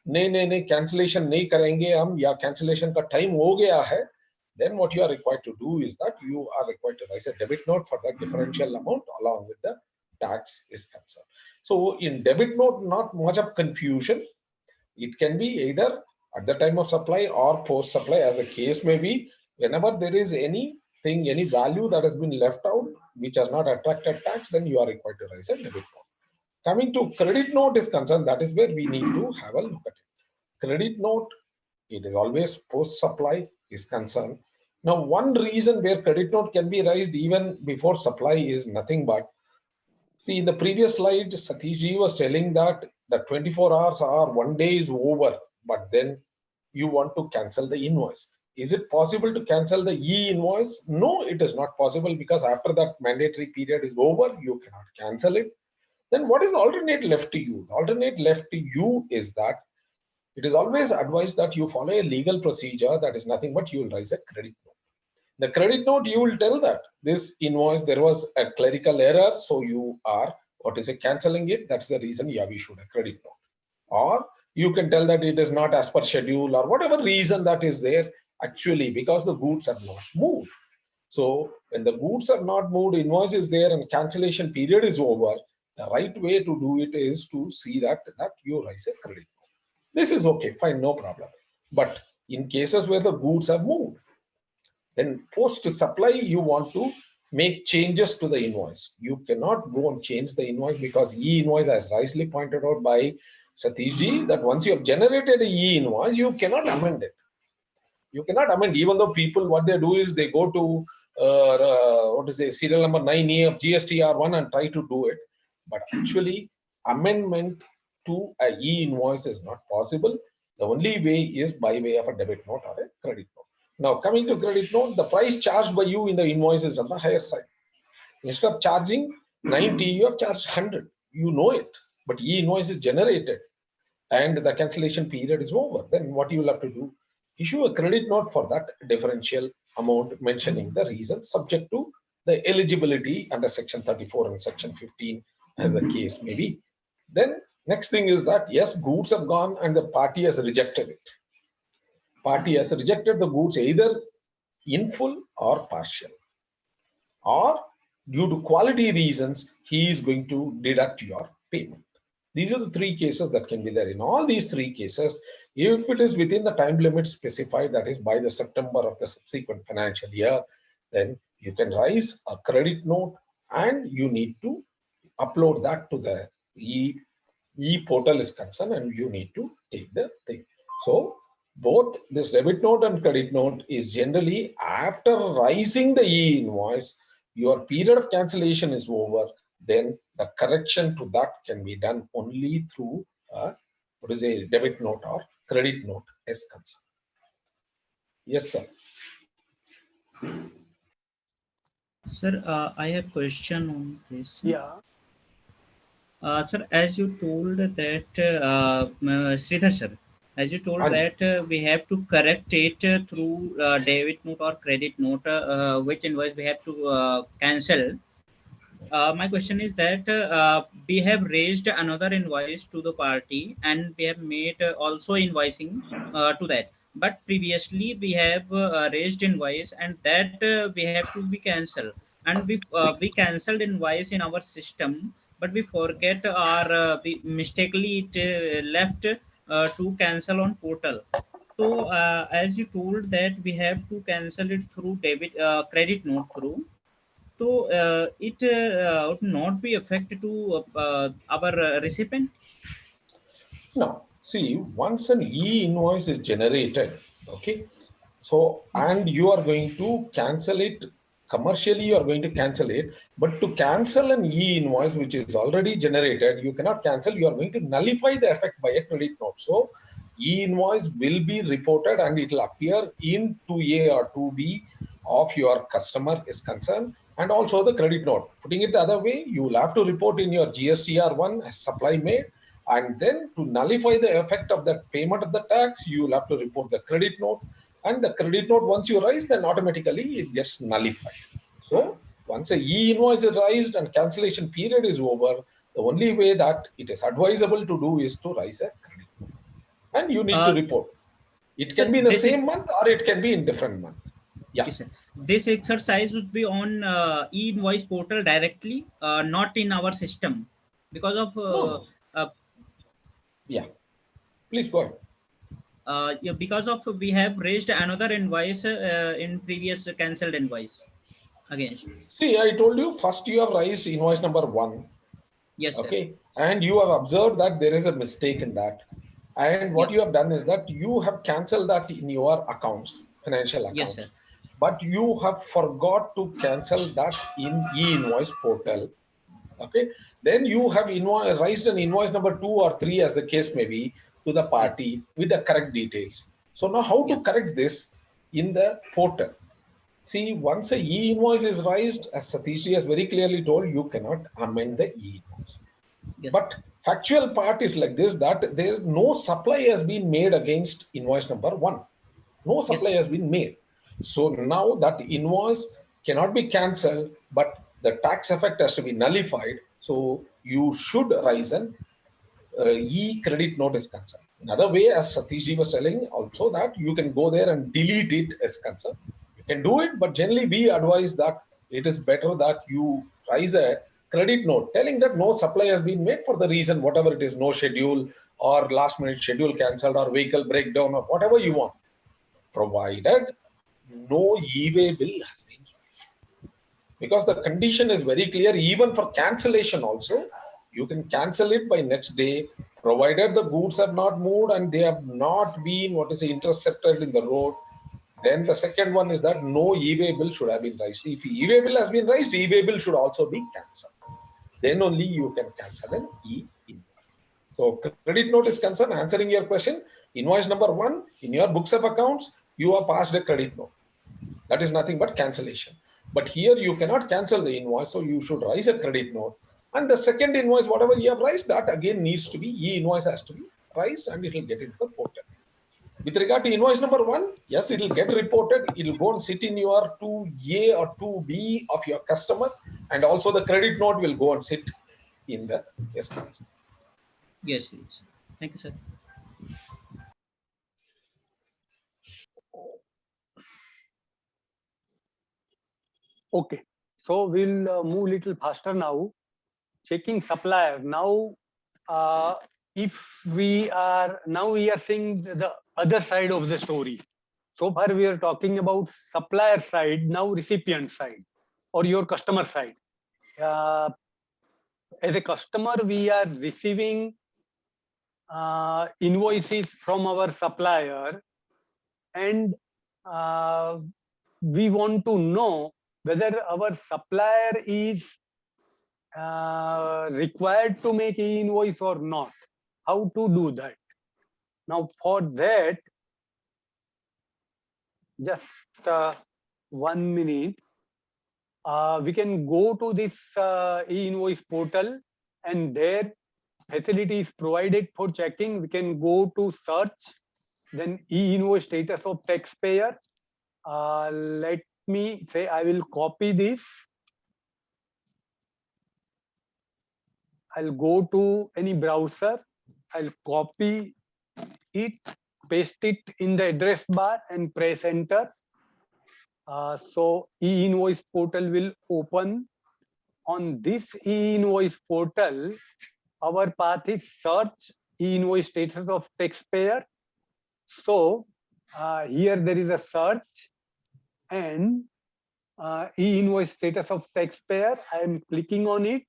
नहीं cancellation नहीं करेंगे हम या cancellation का time हो गया है, then what you are required to do is that you are required to raise a debit note for that differential amount along with the tax is concerned. So in debit note, not much of confusion. It can be either at the time of supply or post supply, as the case may be. Whenever there is anything, any value that has been left out which has not attracted tax, then you are required to raise a debit note. Coming to credit note is concerned, that is where we need to have a look at it. Credit note, it is always post supply is concerned. Now, one reason where credit note can be raised even before supply is nothing but, see, in the previous slide, Satish ji was telling that the 24 hours or 1 day is over, but then you want to cancel the invoice. Is it possible to cancel the e-invoice? No, it is not possible, because after that mandatory period is over, you cannot cancel it. Then what is the alternate left to you? The alternate left to you is that it is always advised that you follow a legal procedure, that is nothing but you will raise a credit note. The credit note, you will tell that this invoice, there was a clerical error, so you are, cancelling it. That's the reason you have issued a credit note. Or you can tell that it is not as per schedule, or whatever reason that is there, actually, because the goods have not moved. So when the goods have not moved, invoice is there and cancellation period is over, the right way to do it is to see that you raise a credit note. This is okay, fine, no problem. But in cases where the goods have moved, then post supply, you want to make changes to the invoice. You cannot go and change the invoice, because e-invoice, as rightly pointed out by Satish ji, that once you have generated a e-invoice, you cannot amend it. You cannot amend, even though people, what they do is they go to serial number 9A of GSTR1 and try to do it. But actually, amendment to a e-invoice is not possible. The only way is by way of a debit note or a credit note. Now, coming to credit note, the price charged by you in the invoice is on the higher side. Instead of charging 90, you have charged 100. You know it, but e-invoice is generated and the cancellation period is over. Then what you will have to do? Issue a credit note for that differential amount, mentioning the reasons, subject to the eligibility under section 34 and section 15, as the case may be. Then next thing is that, yes, goods have gone and the party has rejected it. Party has rejected the goods either in full or partial, or due to quality reasons, he is going to deduct your payment. These are the three cases that can be there. In all these three cases, if it is within the time limit specified, that is by the September of the subsequent financial year, then you can raise a credit note and you need to upload that to the e-portal is concerned, and you need to take the thing. So both this debit note and credit note is generally after raising the e-invoice, your period of cancellation is over, then the correction to that can be done only through a debit note or credit note as concerned. Yes, sir. Sir, I have question on this. Yeah. Sir, as you told that, Sridhar sir, as you told Anji. that we have to correct it through debit note or credit note, which invoice we have to cancel. My question is that we have raised another invoice to the party and we have made also invoicing to that. But previously we have raised invoice and that we have to be cancelled. And we cancelled invoice in our system, but we forget or we mistakenly it left to cancel on portal. So as you told that we have to cancel it through debit credit note through, so it would not be affected to our recipient. No, see, once an e-invoice is generated, okay, so Yes. and you are going to cancel it commercially, you are going to cancel it, but to cancel an e-invoice which is already generated, you cannot cancel, you are going to nullify the effect by a credit note. So e-invoice will be reported and it will appear in 2A or 2B of your customer is concerned, and also the credit note. Putting it the other way, you will have to report in your GSTR1 as supply made, and then to nullify the effect of that payment of the tax, you will have to report the credit note, and the credit note, once you raise, then automatically it gets nullified. So once a e-invoice is raised and cancellation period is over, the only way that it is advisable to do is to raise a credit note, and you need to Uh, report. It sir, can be in the same month or it can be in different month. Yeah. yes, sir. This exercise would be on e-invoice portal directly, not in our system, because of No, no. uh, Yeah. Please go ahead. yeah, because of we have raised another invoice in previous cancelled invoice against. See, I told you first you have raised invoice number 1. Yes, sir. Okay, and you have observed that there is a mistake in that, and what Yeah. you have done is that you have cancelled that in your accounts, financial Yes, sir. accounts, but you have forgot to cancel that in e-invoice portal. Okay, then you have raised an invoice number 2 or 3 as the case may be to the Yeah. party with the correct details. So now how Yeah. to correct this in the portal? See, once a e-invoice is raised, as Satish has very clearly told, you cannot amend the e-invoice. Yes. But factual part is like this, that there no supply has been made against invoice number 1. No Yes. supply has been made. So now that invoice cannot be cancelled, but the tax effect has to be nullified. So you should raise an e-credit note is concerned. Another way, as Satish was telling also, that you can go there and delete it as concerned. You can do it, but generally we advise that it is better that you raise a credit note telling that no supply has been made for the reason, whatever it is, no schedule or last minute schedule cancelled or vehicle breakdown or whatever you want, provided no e-way bill has been raised. Because the condition is very clear, even for cancellation also, you can cancel it by next day, provided the goods have not moved and they have not been, intercepted in the road. Then the second one is that no e-way bill should have been raised. If e-way bill has been raised, e-way bill should also be cancelled. Then only you can cancel an e-invoice. So credit note is concerned, answering your question, invoice number 1, in your books of accounts, you are passed a credit note. That is nothing but cancellation. But here you cannot cancel the invoice, so you should raise a credit note. And the second invoice, whatever you have raised, that again needs to be, e-invoice has to be raised and it will get into the portal. With regard to invoice number 1, yes, it will get reported. It will go and sit in your 2A or 2B of your customer, and also the credit note will go and sit in the escrows. Yes. Yes. Thank you, sir. Okay. So we'll move a little faster now. Checking supplier. Now, if we are seeing the other side of the story. So far we are talking about supplier side, now recipient side or your customer side. As a customer, we are receiving invoices from our supplier, and we want to know whether our supplier is required to make e-invoice or not. How to do that? Now, for that, just 1 minute. We can go to this e-invoice portal, and there facility is provided for checking. We can go to search, then e-invoice status of taxpayer. Let me say I will copy this. I'll go to any browser. I'll copy it, paste it in the address bar and press enter. So e-invoice portal will open. On this e-invoice portal, our path is search e-invoice status of taxpayer. So here there is a search and e-invoice status of taxpayer. I am clicking on it.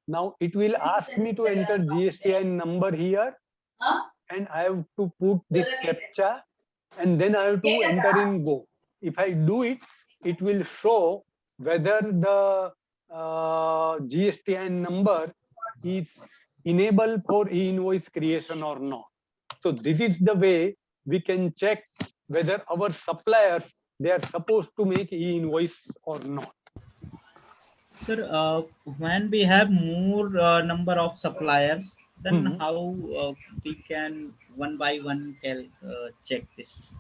Now it will ask me to enter GSTIN number here, and I have to put this captcha, and then I have to enter in go. If I do it, it will show whether the GSTIN number is enabled for e-invoice creation or not. So this is the way we can check whether our suppliers, they are supposed to make e-invoice or not. Sir, when we have more number of suppliers, then how we can one by one check this?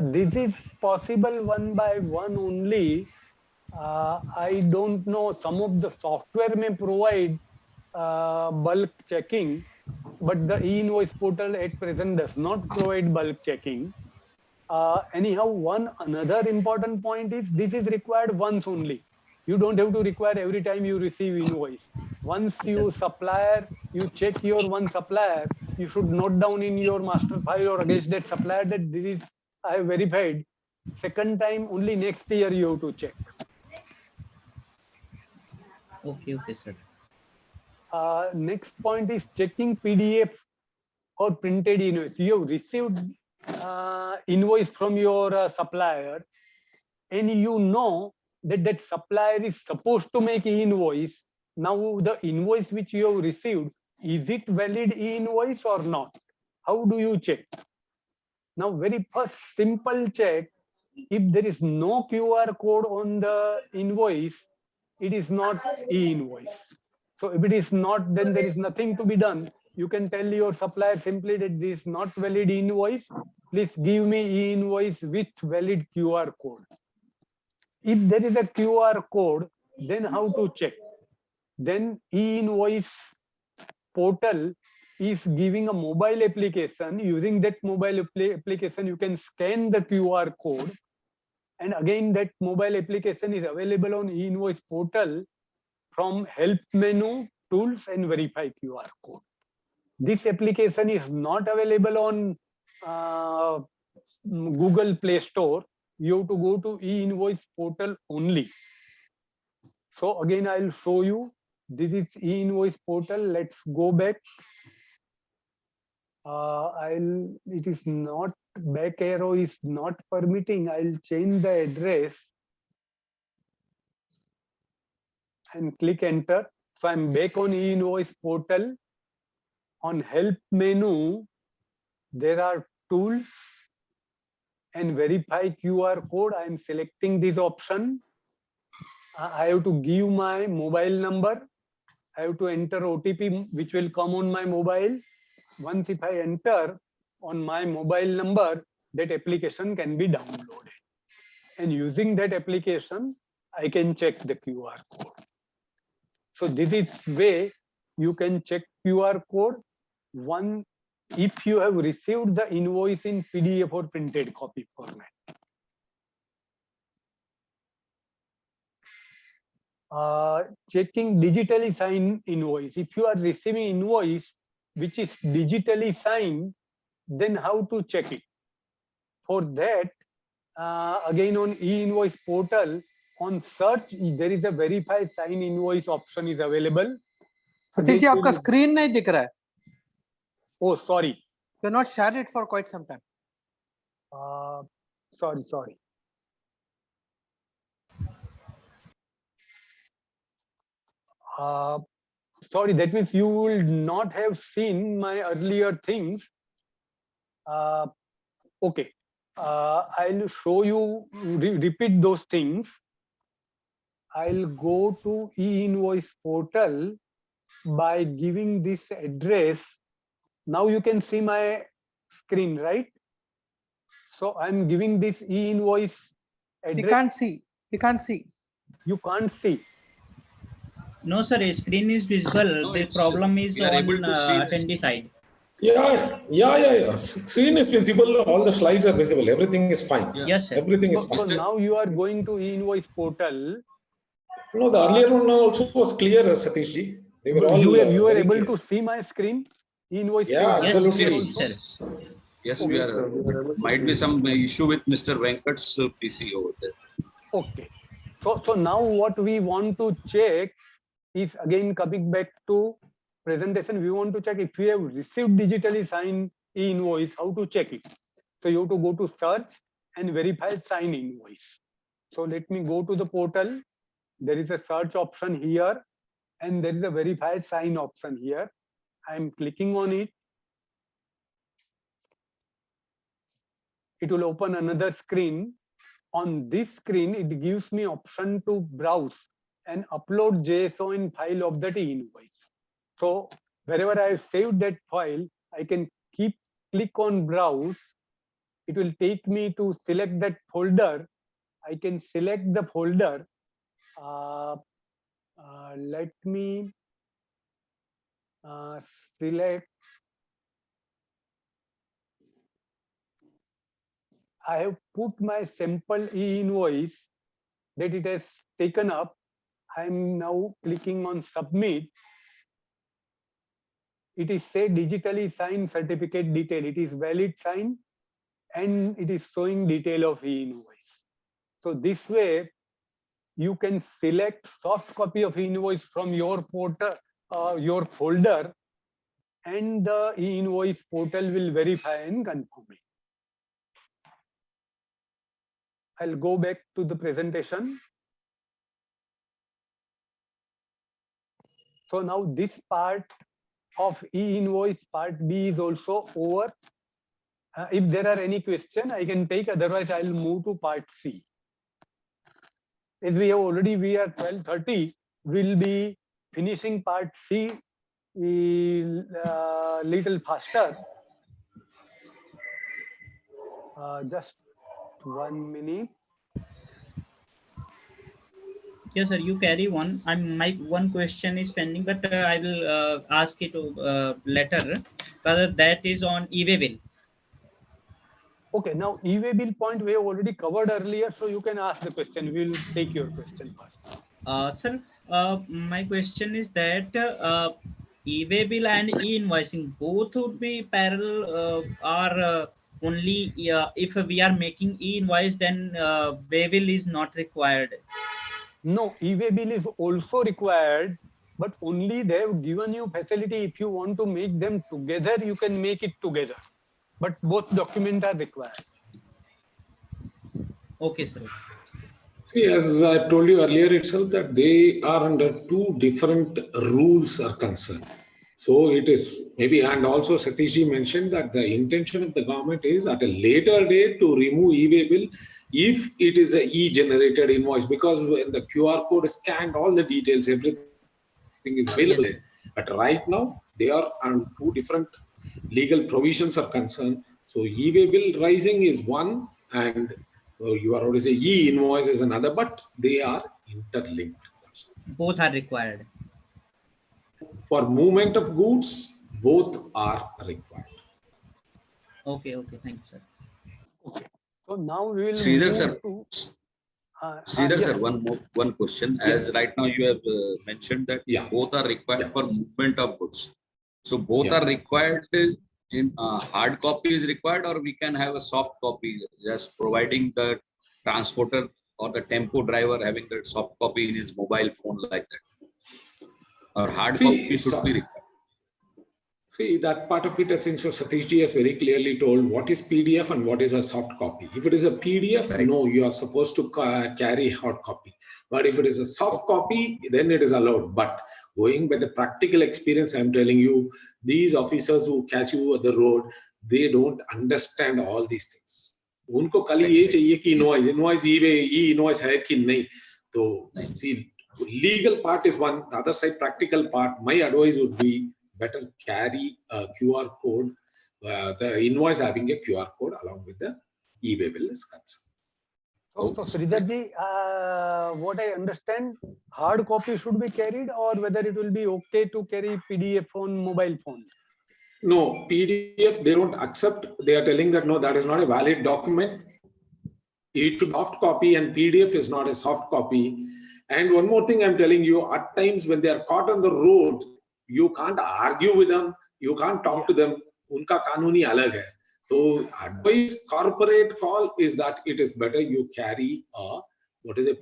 This is possible one by one only. I don't know, some of the software may provide bulk checking, but the e-invoice portal at present does not provide bulk checking. Anyhow, another important point is this is required once only. You don't have to require every time you receive invoice. Once you supplier, you check your one supplier, you should note down in your master file or against that supplier that this is I have verified. Second time only next year you have to check. Okay, sir. Next point is checking PDF or printed invoice. You have received invoice from your supplier, and you know that that supplier is supposed to make e-invoice. Now the invoice which you have received, is it valid e-invoice or not? How do you check? Now very first simple check, if there is no QR code on the invoice, it is not e-invoice. So if it is not, then there is nothing to be done. You can tell your supplier simply that this is not valid invoice. Please give me e-invoice with valid QR code. If there is a QR code, then how to check? Then e-invoice portal is giving a mobile application. Using that mobile application, you can scan the QR code. And again, that mobile application is available on e-invoice portal from help menu, tools, and verify QR code. This application is not available on Google Play Store. You have to go to e-invoice portal only. So again, I'll show you. This is e-invoice portal. Let's go back. It is not, back arrow is not permitting. I'll change the address and click enter. So I'm back on e-invoice portal. On help menu, there are tools and verify QR code. I'm selecting this option. I have to give my mobile number. I have to enter OTP, which will come on my mobile. Once if I enter on my mobile number, that application can be downloaded. And using that application, I can check the QR code. So this is way you can check QR code. One, if you have received the invoice in PDF or printed copy format. Checking digitally signed invoice. If you are receiving invoice which is digitally signed, then how to check it? For that, again on e-invoice portal, on search, there is a verify sign invoice option is available. Satish ji आपका screen नहीं दिख रहा है. Oh, sorry. You not shared it for quite some time. Sorry. Sorry, that means you will not have seen my earlier things. Okay. I'll show you, repeat those things. I'll go to E-Invoice portal by giving this address. Now you can see my screen, right? So I'm giving this E-Invoice address. We can't see. We can't see. You can't see. No, sir, a screen is visible. No, The it's, problem is we are able on to see the attendee side. Yeah. Screen is visible. All the slides are visible. Everything is fine. Yeah. Yes, sir. Everything is So fine. now you are going to E-Invoice portal. No, the earlier one also was clear, Satish ji. They were all you were very able clear. to see my screen? E-Invoice Yeah, portal. Yes, absolutely. yes, sir. Yes, we are. Might be some issue with Mr. Venkat's PC over there. Okay. So now what we want to check is, again coming back to presentation, we want to check if we have received digitally signed e-invoice, how to check it. So you have to go to search and verify sign invoice. So let me go to the portal. There is a search option here and there is a verify sign option here. I'm clicking on it. It will open another screen. On this screen, it gives me option to browse and upload JSON file of that e-invoice. So wherever I have saved that file, I can click on browse. It will take me to select that folder. I can select the folder. Let me select. I have put my sample e-invoice that it has taken up. I'm now clicking on submit. It is say digitally signed certificate detail. It is valid sign and it is showing detail of e-invoice. So this way you can select soft copy of e-invoice from your portal, your folder, and the e-invoice portal will verify and confirm it. I'll go back to the presentation. So now this part of e-invoice part B is also over. If there are any question, I can take, otherwise I'll move to part C. As we are 12:30, we'll be finishing part C little faster. Just 1 minute. Yes, sir, you carry on. My one question is pending, but I will ask it later. That is on e-way bill. Okay, now e-way bill point we have already covered earlier, so you can ask the question. We'll take your question first. Sir, my question is that e-way bill and e-invoicing both would be parallel, or only if we are making e-invoice, then way bill is not required. No, e-way bill is also required, but only they have given you facility. If you want to make them together, you can make it together. But both documents are required. Okay, sir. See, as I told you earlier itself, that they are under two different rules are concerned. So it is maybe, and also Satish mentioned that the intention of the government is at a later date to remove e-way bill if it is a e-generated invoice, because when the QR code is scanned, all the details, everything is available. Yes. But right now, they are on two different legal provisions are concerned. So e-way bill rising is one, and you are already say e-invoice is another, but they are interlinked. Both are required. For movement of goods, both are required. Okay, thank you, sir. Okay, so now we will Sridhar move sir. to Sridhar yes. sir, one question. Yes. As right now you have mentioned that both are required for movement of goods. So both are required in hard copy is required, or we can have a soft copy, just providing the transporter or the tempo driver having the soft copy in his mobile phone like that. Or hard copy should be required. See, that part of it, I think so Satish ji has very clearly told what is PDF and what is a soft copy. If it is a PDF, Right. No, you are supposed to carry hard copy. But if it is a soft copy, then it is allowed. But going by the practical experience, I'm telling you, these officers who catch you at the road, they don't understand all these things. उनको खाली ये चाहिए कि invoice ई invoice है कि नहीं. तो see, legal part is one, the other side practical part. My advice would be better carry a QR code, the invoice having a QR code along with the e-way bill is concerned. So Sridharji, what I understand, hard copy should be carried, or whether it will be okay to carry PDF on mobile phone? No, PDF they don't accept. They are telling that no, that is not a valid document. It should soft copy, and PDF is not a soft copy. And one more thing I'm telling you, at times when they are caught on the road, you can't argue with them, you can't talk to them. Unka kanuni alag hai. So advice, corporate call is that it is better you carry a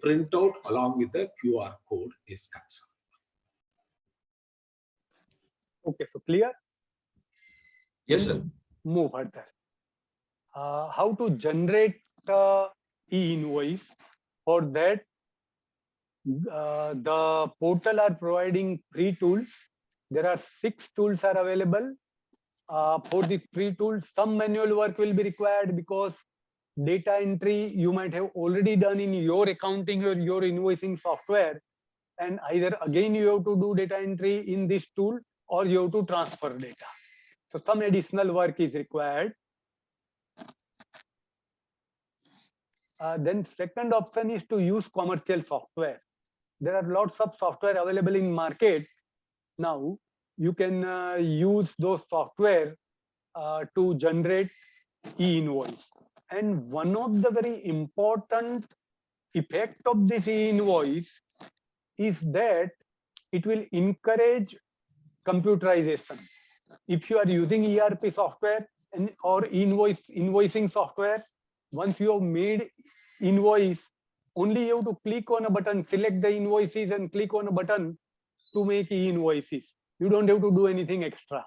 printout along with the QR code is concerned. Okay, so clear? Yes, sir. Move further. How to generate e-invoice? For that, the portal are providing free tools. There are 6 tools are available. For these free tools, some manual work will be required because data entry you might have already done in your accounting or your invoicing software, and either again you have to do data entry in this tool or you have to transfer data. So some additional work is required. Then second option is to use commercial software. There are lots of software available in market now. You can use those software to generate e-invoice. And one of the very important effect of this e-invoice is that it will encourage computerization. If you are using ERP software or invoicing software, once you have made invoice, only you have to click on a button, select the invoices and click on a button to make e-invoices. You don't have to do anything extra.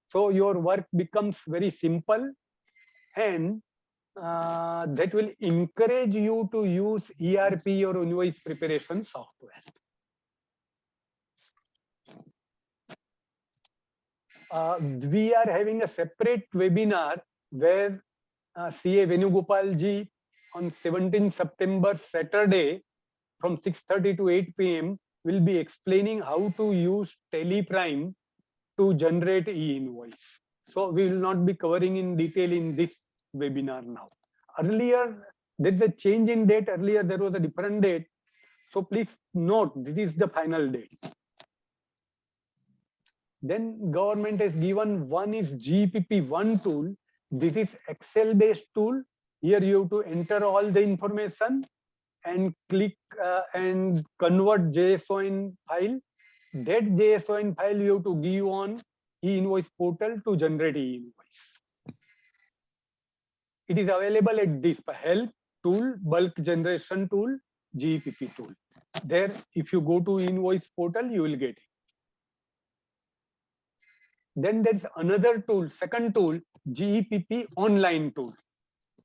So your work becomes very simple, and that will encourage you to use ERP or invoice preparation software. We are having a separate webinar where CA Venugopal ji on 17 September Saturday from 6:30 to 8 p.m. will be explaining how to use Teleprime to generate e-invoice. So we will not be covering in detail in this webinar now. Earlier, there is a change in date. Earlier, there was a different date. So please note, this is the final date. Then government has given one is GPP1 tool. This is Excel based tool. Here you have to enter all the information and click and convert JSON file. That JSON file you have to give on e-invoice portal to generate e-invoice. It is available at this help tool, bulk generation tool, GPP tool. There, if you go to invoice portal, you will get it. Then there's another tool, second tool, GPP online tool.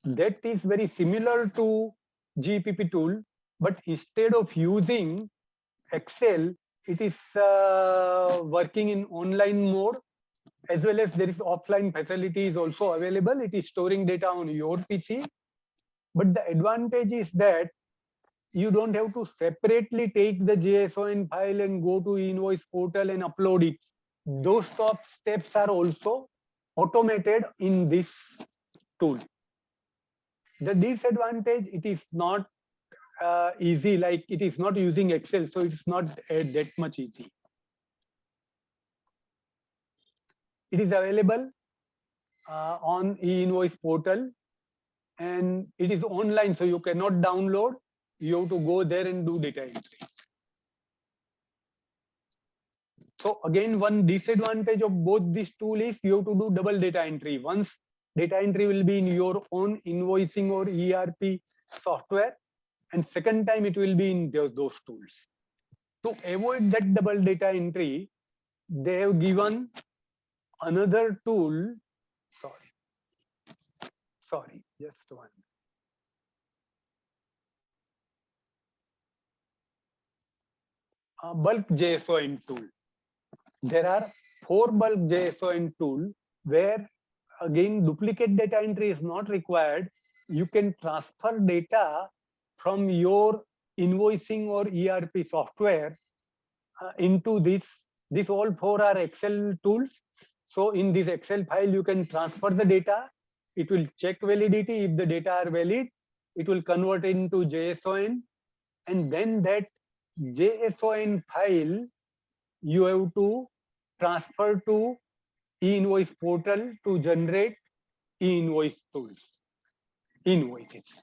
That is very similar to GPP tool, but instead of using Excel, it is working in online mode, as well as there is offline facilities also available. It is storing data on your PC. But the advantage is that you don't have to separately take the JSON file and go to invoice portal and upload it. Those top steps are also automated in this tool. The disadvantage, it is not easy, like it is not using Excel, so it's not that much easy. It is available on e-invoice portal, and it is online, so you cannot download. You have to go there and do data entry. So again, one disadvantage of both these tools is you have to do double data entry. Once data entry will be in your own invoicing or ERP software, and second time it will be in those tools. To avoid that double data entry, they have given another tool. Sorry, just one. Bulk JSON tool. There are 4 bulk JSON tool where again duplicate data entry is not required. you can transfer data from your invoicing or ERP software into this. These all four are Excel tools. So in this Excel file, you can transfer the data. It will check validity. If the data are valid, it will convert into JSON. And then that JSON file, you have to transfer to E-Invoice portal to generate E-Invoice tools, invoices.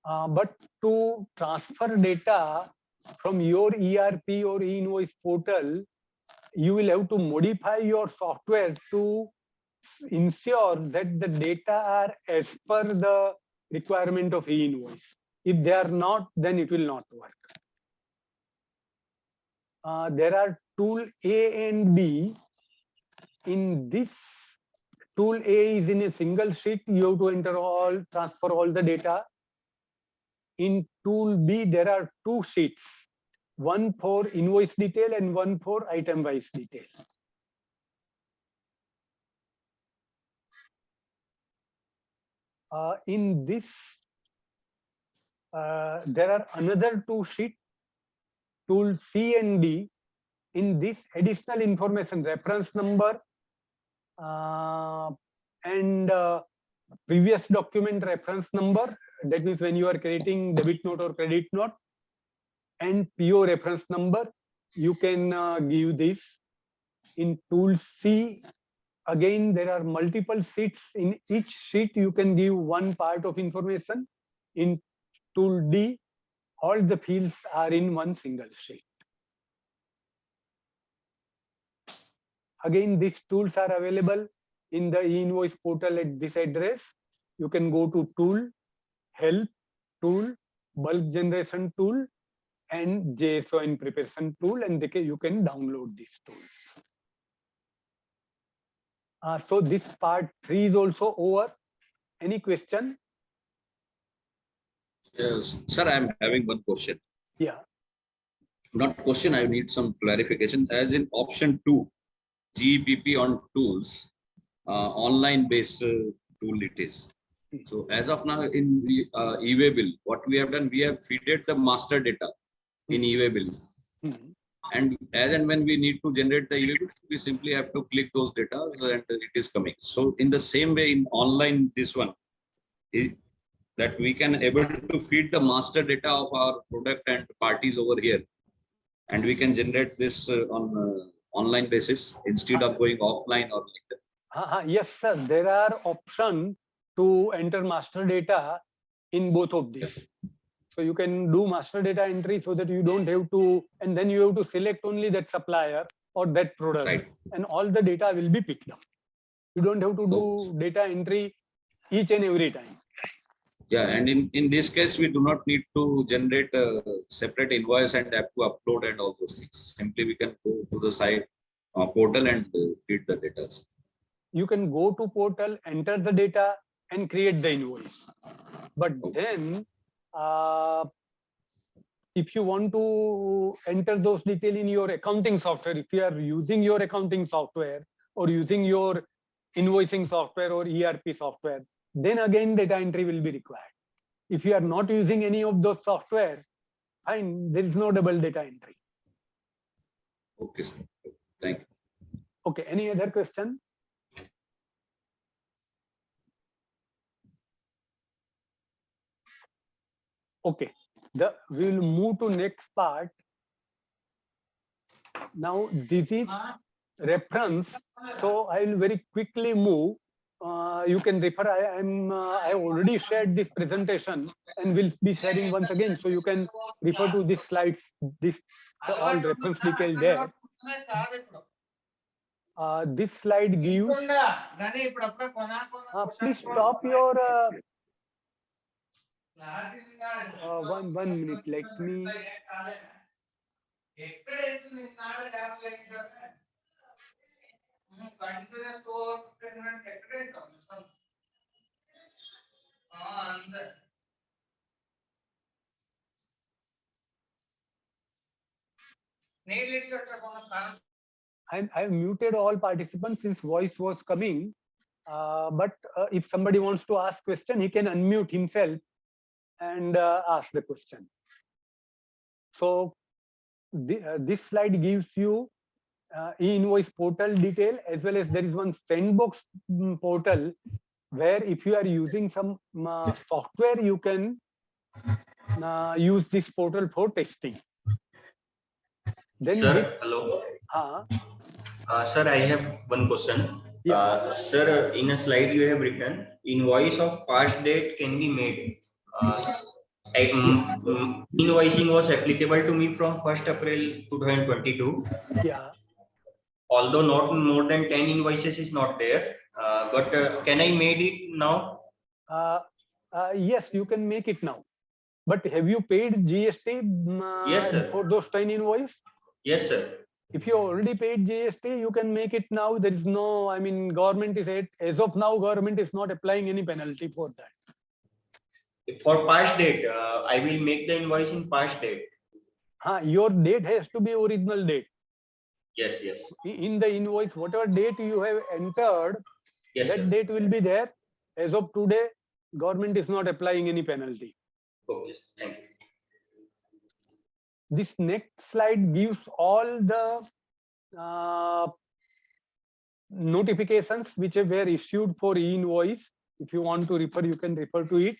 But to transfer data from your ERP or E-Invoice portal, you will have to modify your software to ensure that the data are as per the requirement of E-Invoice. If they are not, then it will not work. There are tool A and B. In this tool A is in a single sheet. You have to transfer all the data. In tool B, there are two sheets, one for invoice detail and one for item-wise detail. In this, there are another two sheets, tool C and D. In this, additional information, reference number and previous document reference number, that means when you are creating debit note or credit note, and PO reference number, you can give this. In tool C, again, there are multiple sheets. In each sheet, you can give one part of information. In tool D, all the fields are in one single sheet. Again, these tools are available in the E-Invoice portal at this address. You can go to tool, help, tool, bulk generation tool, and JSON preparation tool, and you can download this tool. So this part 3 is also over. Any question? Yes, sir, I'm having one question. Yeah. Not question, I need some clarification. As in option 2, GPP on tools, online based tool it is. So as of now in the e-way bill, what we have done, we have fed the master data in e-way bill. And as and when we need to generate the e-way bill, we simply have to click those data and it is coming. So in the same way in online, this one, that we can able to feed the master data of our product and parties over here. And we can generate this on online basis instead of going offline or like that. Yes, sir. There are options to enter master data in both of these. Yes. So you can do master data entry so that you don't have to, and then you have to select only that supplier or that product, right, and all the data will be picked up. You don't have to do data entry each and every time. Yeah, and in this case, we do not need to generate a separate invoice and have to upload and all those things. Simply we can go to the site portal and feed the data. You can go to portal, enter the data, and create the invoice. But then, if you want to enter those details in your accounting software, if you are using your accounting software or using your invoicing software or ERP software, then again data entry will be required. If you are not using any of those software, fine, there is no double data entry. Okay, sir. Thank you. Okay, any other question? Okay, we will move to next part. Now this is reference, so I will very quickly move. You can refer. I already shared this presentation and will be sharing once again, so you can refer to these slides. This all reference detail there. This slide gives. Please stop your. One minute. Let me. I've muted all participants since voice was coming. But if somebody wants to ask question, he can unmute himself and ask the question. So this slide gives you E-Invoice portal detail, as well as there is one sandbox portal where if you are using some software, you can use this portal for testing. Then Sir, hello. Sir, I have one question. Yeah. Sir, in a slide you have written, invoice of past date can be made. Invoicing was applicable to me from 1st April 2022. Yeah. Although not more than 10 invoices is not there, but can I made it now? Yes, you can make it now. But have you paid GST Yes, sir. for those 10 invoice? Yes, sir. If you already paid GST, you can make it now. There is no, I mean, government is, as of now, government is not applying any penalty for that. For past date, I will make the invoice in past date. Your date has to be original date. Yes, yes. In the invoice, whatever date you have entered, yes, that sir. date will be there. As of today, government is not applying any penalty. Okay, thank you. This next slide gives all the notifications which were issued for E-Invoice. If you want to refer, you can refer to it.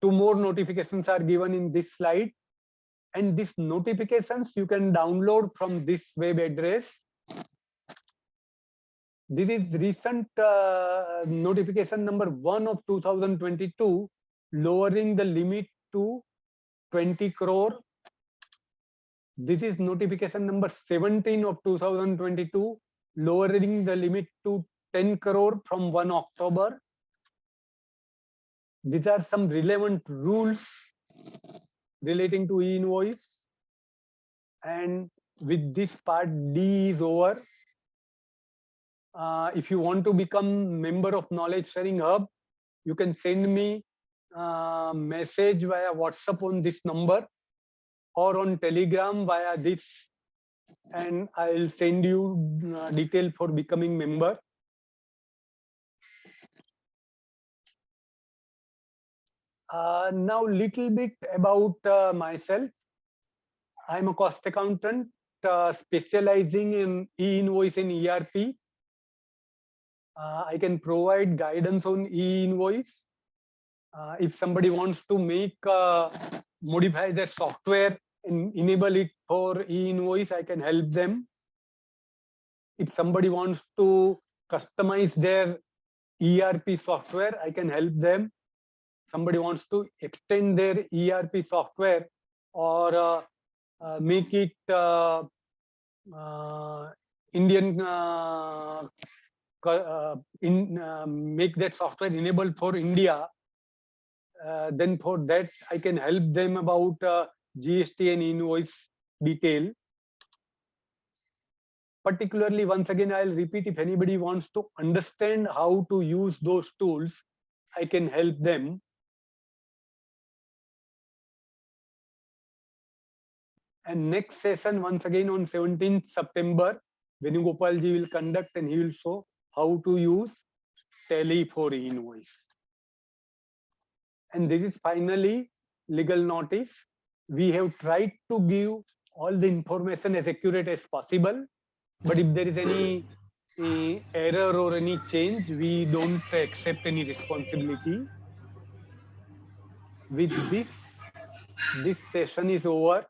2 more notifications are given in this slide. And these notifications you can download from this web address. This is recent notification number 1 of 2022, lowering the limit to 20 crore. This is notification number 17 of 2022, lowering the limit to 10 crore from 1 October. These are some relevant rules relating to E-Invoice. And with this part, D is over. If you want to become member of Knowledge Sharing Hub, you can send me a message via WhatsApp on this number or on Telegram via this, and I'll send you detail for becoming member. Now little bit about myself. I'm a cost accountant specializing in E-Invoice and ERP. I can provide guidance on E-Invoice. If somebody wants to make modify their software and enable it for E-Invoice, I can help them. If somebody wants to customize their ERP software, I can help them. Somebody wants to extend their ERP software or make it Indian make that software enabled for India, then for that I can help them about GST and invoice detail. Particularly, once again, I'll repeat, if anybody wants to understand how to use those tools, I can help them. And next session, once again on 17th September, Venugopal ji will conduct and he will show how to use Tally for E-Invoice. And this is finally legal notice. We have tried to give all the information as accurate as possible. But if there is any error or any change, we don't accept any responsibility. With this session is over.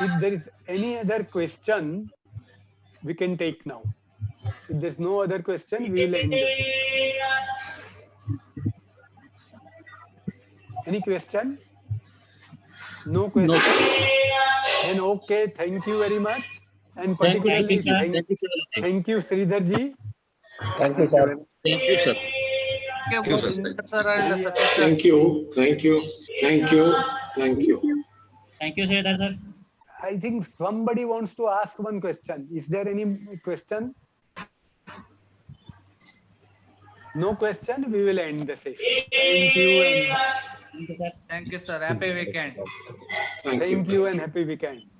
If there is any other question, we can take now. If there's no other question, we will end the session. Any question? No question? No. Then okay, thank you very much. And particularly, thank you, Sridhar ji. Thank you, sir. Thank you, sir. Thank you, sir. Thank you. Thank you. Thank you. Thank you. Thank you, Sridhar sir. I think somebody wants to ask one question. Is there any question? No question, we will end the session. Thank you. Thank you, sir. Happy weekend. Thank Thank you and happy weekend.